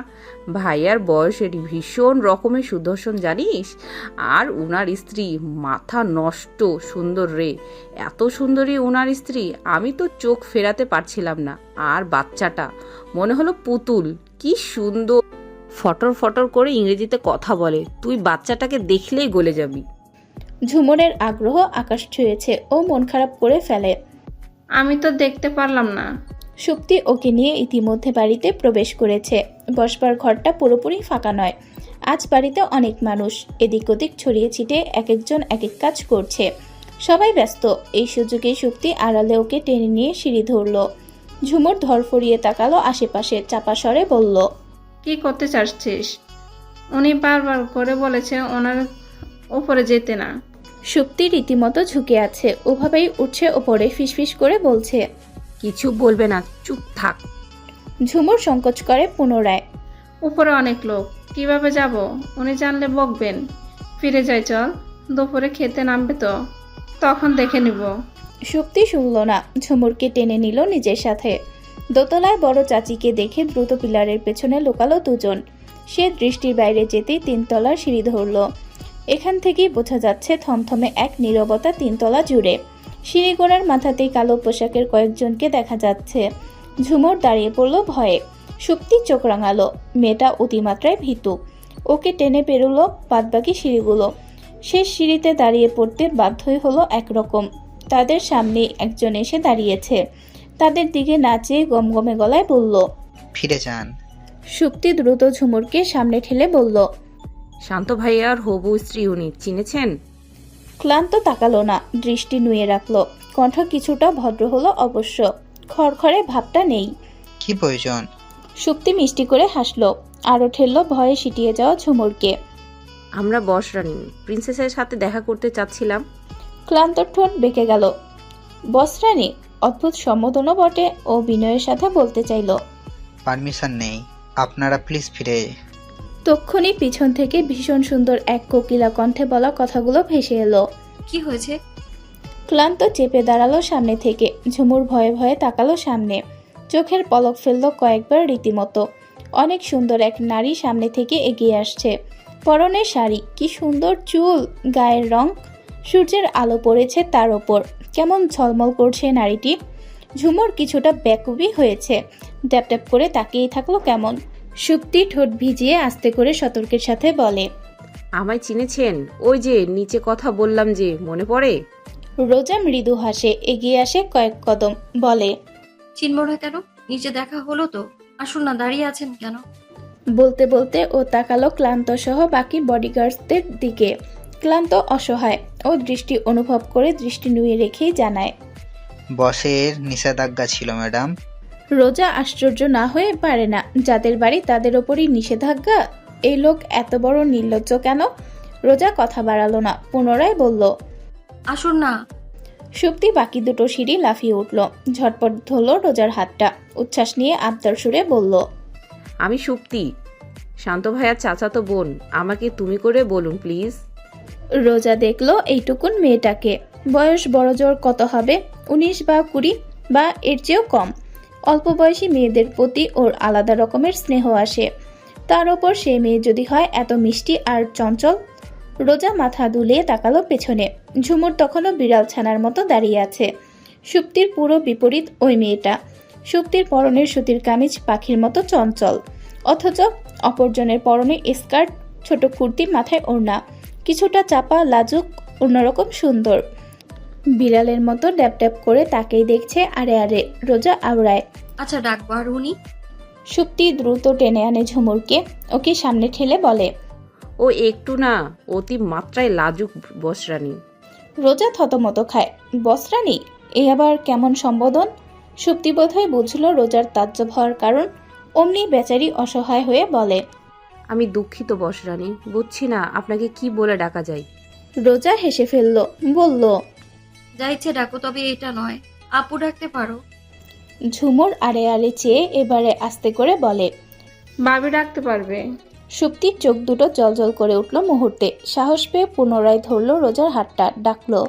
ভাইয়ার বয়সের ভীষণ রকমের সুদর্শন জানিস, আর উনার স্ত্রী মাথা নষ্ট সুন্দর রে, এত সুন্দরী উনার স্ত্রী, আমি তো চোখ ফেরাতে পারছিলাম না। আর বাচ্চাটা মনে হলো পুতুল, কি সুন্দর ফটর ফটর করে ইংরেজিতে কথা বলে, তুই বাচ্চাটাকে দেখলেই গলে যাবি। ঝুমুরের আগ্রহ আকাশ ছুঁয়েছে, ও মন খারাপ করে ফেলে। আমি তো দেখতে পারলাম না। সুপ্তি ওকে নিয়ে ইতিমধ্যে বাড়িতে প্রবেশ করেছে। বসবার ঘরটা পুরোপুরি ফাঁকা নয়, আজ বাড়িতে অনেক মানুষ এদিক ওদিক ছড়িয়ে ছিটিয়ে এক একজন এক এক কাজ করছে, সবাই ব্যস্ত। এই সুযোগে সুপ্তি আড়ালে ওকে টেনে নিয়ে সিঁড়ি ধরল। ঝুমুর ধরফরিয়ে তাকালো আশেপাশে, চাপা স্বরে বলল, কি করতে চাচ্ছিস? উনি বারবার করে বলেছে ওনার উপরে যেতে না। সুপ্তি রীতিমতো ঝুঁকে আছে, ওভাবেই উঠছে ওপরে, ফিসফিস করে বলছে, কিছু বলবে না, চুপ থাক। ঝুমুর সংকোচ করে পুনরায়, উপরে অনেক লোক, কিভাবে যাব? উনি জানলে বকবেন। ফিরে যাই চল, দুপুরে খেতে নামবে তো, তখন দেখে নিব। সুপ্তি শুনল না, ঝুমুরকে টেনে নিল নিজের সাথে। দোতলায় বড় চাচিকে দেখে দ্রুত পিলারের পেছনে লুকালো দুজন। সে দৃষ্টির বাইরে যেতেই 3 তলার সিঁড়ি ধরল। এখান থেকেই বোঝা যাচ্ছে থমথমে এক নীরবতা 3 তলা জুড়ে। সিঁড়ি গোড়ার মাথাতেই কালো পোশাকের কয়েকজনকে দেখা যাচ্ছে। ঝুমুর দাঁড়িয়ে পড়ল ভয়ে। সুপ্তি চোখ রাঙালো, মেয়েটা অতিমাত্রায় ভীতু। ওকে টেনে পেরোলো বাদবাকি সিঁড়িগুলো। শেষ সিঁড়িতে দাঁড়িয়ে পড়তে বাধ্যই হলো একরকম। তাদের সামনে একজন এসে দাঁড়িয়েছে, তাদের দিকে না চেয়ে গমগমে গলায় বলল, ফিরে যান। সুপ্তি দ্রুত ঝুমুরকে সামনে ঠেলে বলল, শান্ত ভাইয়ার হবু স্ত্রী উনি, চিনেছেন? ক্লান্ত তাকালো না, দৃষ্টি নুয়ে রাখলো। কণ্ঠ কিছুটা ভদ্র হলো অবশ্য, খড়খড়ে ভাবটা নেই। কি প্রয়োজন? সুপ্তি মিষ্টি করে হাসলো, আরো ঠেললো ভয়ে সিটিয়ে যাওয়া ঝুমুরকে। আমরা বসরানী প্রিন্সেসের সাথে দেখা করতে চাচ্ছিলাম। ক্লান্ত ঠোঁট বেঁকে গেল। বসরানী? অদ্ভুত সম্বোধনও বটে। ও বিনয়ের সাথে বলতে চাইল, পারমিশন নেই, আপনারা প্লিজ ফিরে। তক্ষুনি পিছন থেকে ভীষণ সুন্দর এক কোকিলা কণ্ঠে বলা কথাগুলো ভেসে এলো। কি হয়েছে? ক্লান্ত চেপে দাঁড়ালো সামনে থেকে। ঝুমুর ভয়ে ভয়ে তাকালো সামনে, চোখের পলক ফেললো কয়েকবার রীতিমতো। অনেক সুন্দর এক নারী সামনে থেকে এগিয়ে আসছে। পরনে শাড়ি, কি সুন্দর চুল, গায়ের রং, সূর্যের আলো পড়েছে তার ওপর, কেমন ঝলমল করছে নারীটি। ঝুমুর কিছুটা ব্যাকুবি হয়েছে, ড্যাপ ড্যাপ করে তাকিয়ে থাকলো কেমন। সুপ্তি ঠোঁট ভিজিয়ে আস্তে করে সতর্কের সাথে বলে, আমায় চিনেছেন? ওই যে নিচে কথা বললাম যে, মনে পড়ে? রোজা মৃদু হাসে, এগিয়ে আসে কয়েক কদম, বলে, চিনব না কেন? নিচে দেখা হলো তো, আসুন না, দাঁড়িয়ে আছেন কেন? বলতে বলতে ও তাকালো ক্লান্ত সহ বাকি বডিগার্ডসদের দিকে। ক্লান্ত অসহায়, ও দৃষ্টি অনুভব করে দৃষ্টি নুয়ে রেখেই জানায়, বসের নিষেধাজ্ঞা ছিল ম্যাডাম। রোজা আশ্চর্য না হয়ে পারে না, যাদের বাড়ি তাদের ওপরই নিষেধাজ্ঞা। এই লোক এত বড় নির্লজ্জ কেন? রোজা কথা বাড়ালো না, পুনরায় বলল, আসুন না। সুপ্তি বাকি দুটো সিঁড়ি লাফিয়ে উঠল, ঝটপট ধরল রোজার হাতটা, উচ্ছ্বাস নিয়ে আবদার সুরে বলল, আমি সুপ্তি, শান্ত ভাইয়ার চাচাতো বোন, আমাকে তুমি করে বলুন প্লিজ। রোজা দেখলো এইটুকুন মেয়েটাকে, বয়স বড়জোর কত হবে, 19 বা 20 বা এর চেয়েও কম। অল্প বয়সী মেয়েদের প্রতি ওর আলাদা রকমের স্নেহ আসে, তার ওপর সেই মেয়ে যদি হয় এত মিষ্টি আর চঞ্চল। রোজা মাথা দুলিয়ে তাকালো পেছনে। ঝুমুর তখনও বিড়াল ছানার মতো দাঁড়িয়ে আছে। সুপ্তির পুরো বিপরীত ওই মেয়েটা। সুপ্তির পরনের সুতির কামিজ পাখির মতো চঞ্চল, অথচ অপরজনের পরনে স্কার্ট, ছোট কুর্তি, মাথায় ওড়না, কিছুটা চাপা, লাজুক, অন্যরকম সুন্দর। বিড়ালের মতো ড্যাপ ড্যাপ করে তাকেই দেখছে আরে আরে। রোজা আওড়ায়, আচ্ছা ডাকবো আর উনি? সুপ্তি দ্রুত টেনে আনে ঝুমুরকে, ওকে সামনে ঠেলে বলে, ও একটু না, অতি মাত্রায় লাজুক বসরানী। রোজা থতমত খায়, বসরানী? এ আবার কেমন সম্বোধন? সুপ্তি বোধহয় বুঝল রোজার তাজ্জব হওয়ার কারণ। অমনি বেচারি অসহায় হয়ে বলে, আমি দুঃখিত বস রানী, বুঝছি না আপনাকে কি বলে ডাকা যায়। রোজা হেসে ফেলল, বলল, যা ইচ্ছে ডাকো, তবে এটা নয়, আপু ডাকতে পারো। ঝুমুর আড়ে আড়ে চেয়ে এবারে আস্তে করে বলে, ভাবি ডাকতে পারবে। সুপ্তির চোখ দুটো জলজল করে উঠল মুহূর্তে। সাহস পেয়ে পুনরায় ধরল রোজার হাতটা, ডাকলো,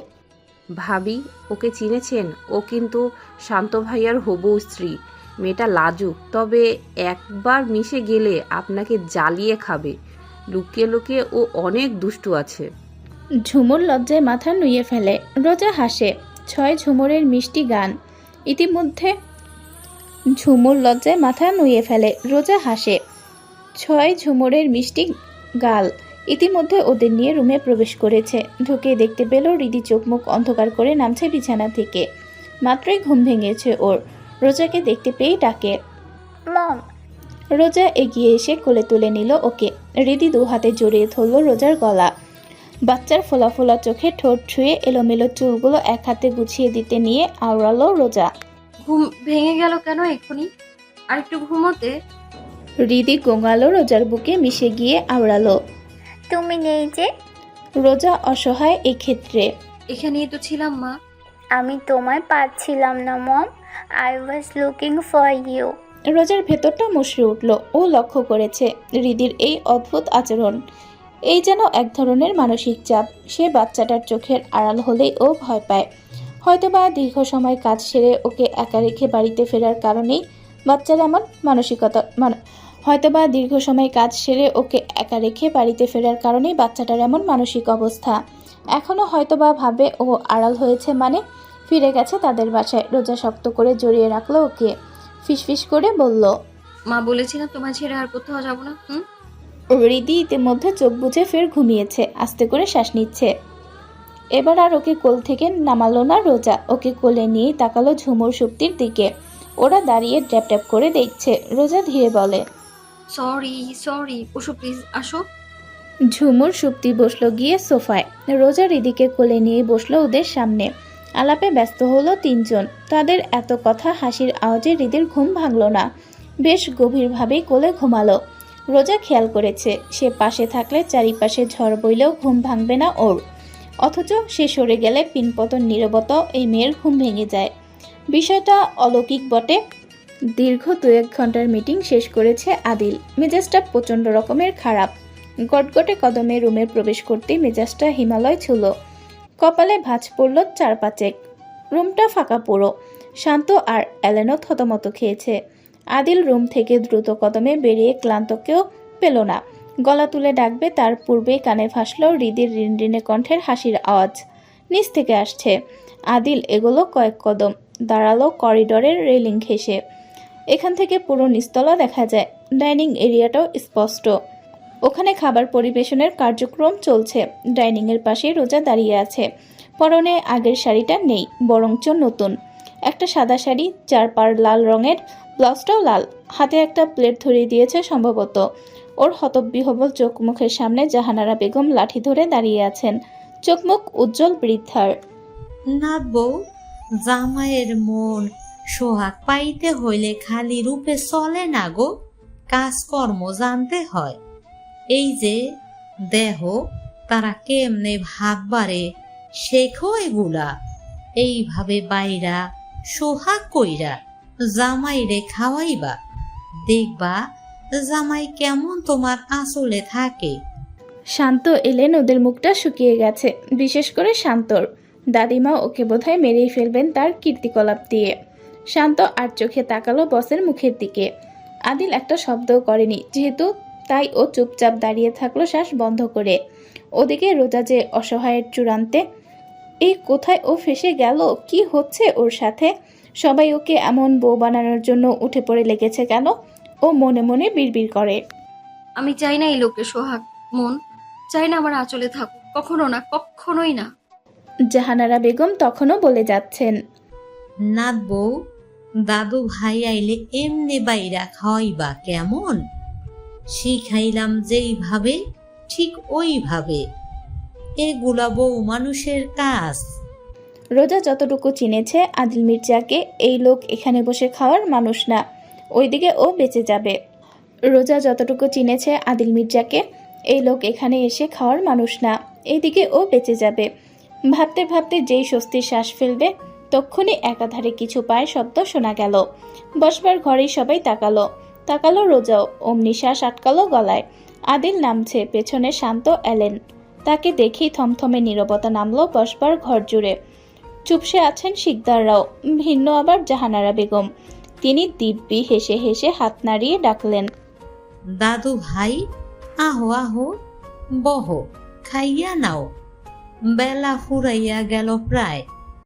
ভাবি, ওকে চিনেছেন? ও কিন্তু শান্ত ভাইয়ার হবু স্ত্রী। মেয়েটা লাজুক, তবে একবার মিশে গেলে আপনাকে জ্বালিয়ে খাবে। লুকিয়ে লুকিয়ে ও অনেক দুষ্টু আছে। ঝুমুর লজ্জায় মাথা নুয়ে ফেলে। রোজা হাসে। ছয় ঝুমুরের মিষ্টি গান ইতিমধ্যে ঝুমুর লজ্জায় মাথা নুয়ে ফেলে। রোজা হাসে। ছয় ঝুমুরের মিষ্টি গাল ইতিমধ্যে ওদের নিয়ে রুমে প্রবেশ করেছে। ঢুকে দেখতে পেল রিদি চোখ মুখ অন্ধকার করে নামছে বিছানা থেকে। মাত্রই ঘুম ভেঙেছে ওর। রোজাকে দেখতে পেয়েই ডাকে, মম। রোজা এগিয়ে এসে কোলে তুলে নিল ওকে। রিদি দু হাতে জড়িয়ে ধরল রোজার গলা। বাচ্চার ফোলা ফোলা চোখে ঠোঁট ছুঁয়ে এলোমেলো চুলগুলো এক হাতে গুছিয়ে দিতে নিয়ে আওড়ালো রোজা। ঘুম ভেঙে গেল কেন এক্ষুনি? আর একটু ঘুমোতে। রিদি গোঙালো রোজার বুকে মিশে গিয়ে আওড়ালো, তুমি নেই যে? রোজা অসহায় এক্ষেত্রে। এখানেই তো ছিলাম মা। আমি তোমায় পাচ্ছিলাম না mom. I was looking for you. রোজার ভেতরটা মুশড়ে উঠল। ও লক্ষ্য করেছে রিদির এই অদ্ভুত আচরণ। এই যেন এক ধরনের মানসিক চাপ। সে বাচ্চাটার চোখের আড়াল হলেই ও ভয় পায়। হয়তোবা দীর্ঘ সময় কাজ সেরে ওকে একা রেখে বাড়িতে ফেরার কারণেই বাচ্চার এমন মানসিকতা হয়তোবা দীর্ঘ সময় কাজ সেরে ওকে একা রেখে বাড়িতে ফেরার কারণেই বাচ্চাটার এমন মানসিক অবস্থা। এখনো হয়তোবা ভাবে ও আড়াল হয়েছে মানে ফিরে গেছে তাদের বাসায়। রোজা শক্ত করে জড়িয়ে রাখলো ওকে। ফিসফিস করে বলল, মা বলেছিলাম তোমায় ছেড়ে আর কোথাও যাব না। রিদি ইতিমধ্যে চোখ বুজে ফের ঘুমিয়েছে। আস্তে করে শ্বাস নিচ্ছে। এবার আর ওকে কোল থেকে নামালো না রোজা। ওকে কোলে নিয়ে তাকালো ঝুমুর সুপ্তির দিকে। ওরা দাঁড়িয়ে ড্যাপ ড্যাপ করে দেখছে। রোজা ধীরে বলে, সরি ওসব, প্লিজ আসো। ঝুমুর সুপ্তি বসলো গিয়ে সোফায়। রোজা রিদিকে কোলে নিয়ে বসলো ওদের সামনে। আলাপে ব্যস্ত হলো তিনজন। তাদের এত কথা হাসির আওয়াজে রিদির ঘুম ভাঙল না। বেশ গভীরভাবেই কোলে ঘুমালো। রোজা খেয়াল করেছে সে পাশে থাকলে চারিপাশে ঝড় বইলেও ঘুম ভাঙবে না ওর। অথচ সে সরে গেলে পিনপতন নীরবতাও এই মেয়ের ঘুম ভেঙে যায়। বিষয়টা অলৌকিক বটে। দীর্ঘ 2-1 ঘন্টার মিটিং শেষ করেছে আদিল। মেজাজটা প্রচণ্ড রকমের খারাপ। গটগটে কদমে রুমে প্রবেশ করতে মেজাজটা হিমালয় ছিল। কপালে ভাঁজ পড়ল 4-5। রুমটা ফাঁকা পুরো। শান্ত আর এলেনো থতমত খেয়েছে। আদিল রুম থেকে দ্রুত কদমে বেরিয়ে ক্লান্তকেও পেল না। গলা তুলে ডাকবে তার পূর্বেই কানে ভাসল হৃদির রিনরিনে কণ্ঠের হাসির আওয়াজ। নিচ থেকে আসছে। আদিল এগোলো কয়েক কদম। দাঁড়ালো করিডোরের রেলিং ঘেঁষে। এখান থেকে পুরো নিচতলা দেখা যায়। ডাইনিং এরিয়াটাও স্পষ্ট। ওখানে খাবার পরিবেশনের কার্যক্রম চলছে। ডাইনিংয়ের পাশে রোজা দাঁড়িয়ে আছে। পরনে আগের শাড়িটা নেই, বরঞ্চ নতুন একটা সাদা শাড়ি, যার পার লাল রঙের, ব্লাউজটাও লাল। হাতে একটা প্লেট ধরিয়ে দিয়েছে সম্ভবত। ওর হতবিহ্বল চোখ মুখের সামনে জাহানারা বেগম লাঠি ধরে দাঁড়িয়ে আছেন। চোখ মুখ উজ্জ্বল বৃদ্ধার। না বউ, জামাইয়ের মন সোহাগ পাইতে হইলে খালি রূপে চলে না গো, কাজকর্ম জানতে হয়। এই যে দেহ তারা কেমনে ভাত বাড়ে, শেখো এগুলা। এইভাবে বাইরা সোহাগ কইরা জামাইরে খাওয়াইবা, দেখবা জামাই কেমন তোমার আঁচলে থাকে। শান্ত এলেন। ওদের মুখটা শুকিয়ে গেছে, বিশেষ করে শান্তর। দাদিমা ওকে বোধহয় মেরেই ফেলবেন তার কীর্তিকলাপ দিয়ে। শান্ত আর চোখে তাকালো বসের মুখের দিকে। আদিল একটা শব্দও করেনি যেহেতু, তাই ও চুপচাপ দাঁড়িয়ে থাকলো শ্বাস বন্ধ করে। ওদিকে রোজা যে অসহায়ের চূড়ান্তে। এই কোথায় ও ফেসে গেল? কি হচ্ছে ওর সাথে? সবাই ওকে এমন বউ বানানোর জন্য উঠে পড়ে লেগেছে কেন? ও মনে মনে বিড়বিড় করে, আমি চাই না এই লোককে সোহাগ। মন চাই না আমার আঁচলে থাকুক, কখনো না, কখনোই না। জাহানারা বেগম তখনও বলে যাচ্ছেন, না বউ, দাদু ভাই আইলে এমনি বাইরা খাওয়াইবা কেমন? শিখাইলাম যেইভাবে ঠিক ওইভাবে। এগুলা বউ মানুষের কাজ। রোজা যতটুকু চিনেছে আদিল মির্জাকে, এই লোক এখানে বসে খাওয়ার মানুষ না, ওইদিকে ও বেঁচে যাবে। রোজা যতটুকু চিনেছে আদিল মির্জাকে, এই লোক এখানে এসে খাওয়ার মানুষ না, এইদিকে ও বেঁচে যাবে। ভাবতে ভাবতে যেই স্বস্তির শ্বাস ফেলবে, তক্ষুনি একাধারে কিছু পায়ের শব্দ শোনা গেল। বসবার ঘরেই সবাই তাকালো রোজাও, অমনি শ্বাস আটকালো গলায়। আদিল নামছে, পেছনে শান্ত এলেন। তাকে দেখেই থমথমে নীরবতা নামলো বসবার ঘর জুড়ে। চুপসে আছেন শিকদাররাও, ভিন্ন আবার জাহানারা বেগম। তিনি দিব্যি হেসে হেসে হাত নাড়িয়ে ডাকলেন, দাদু ভাই, আহো আহো, বহো, খাইয়া নাও। বেলা ফুরাইয়া গেল প্রায়।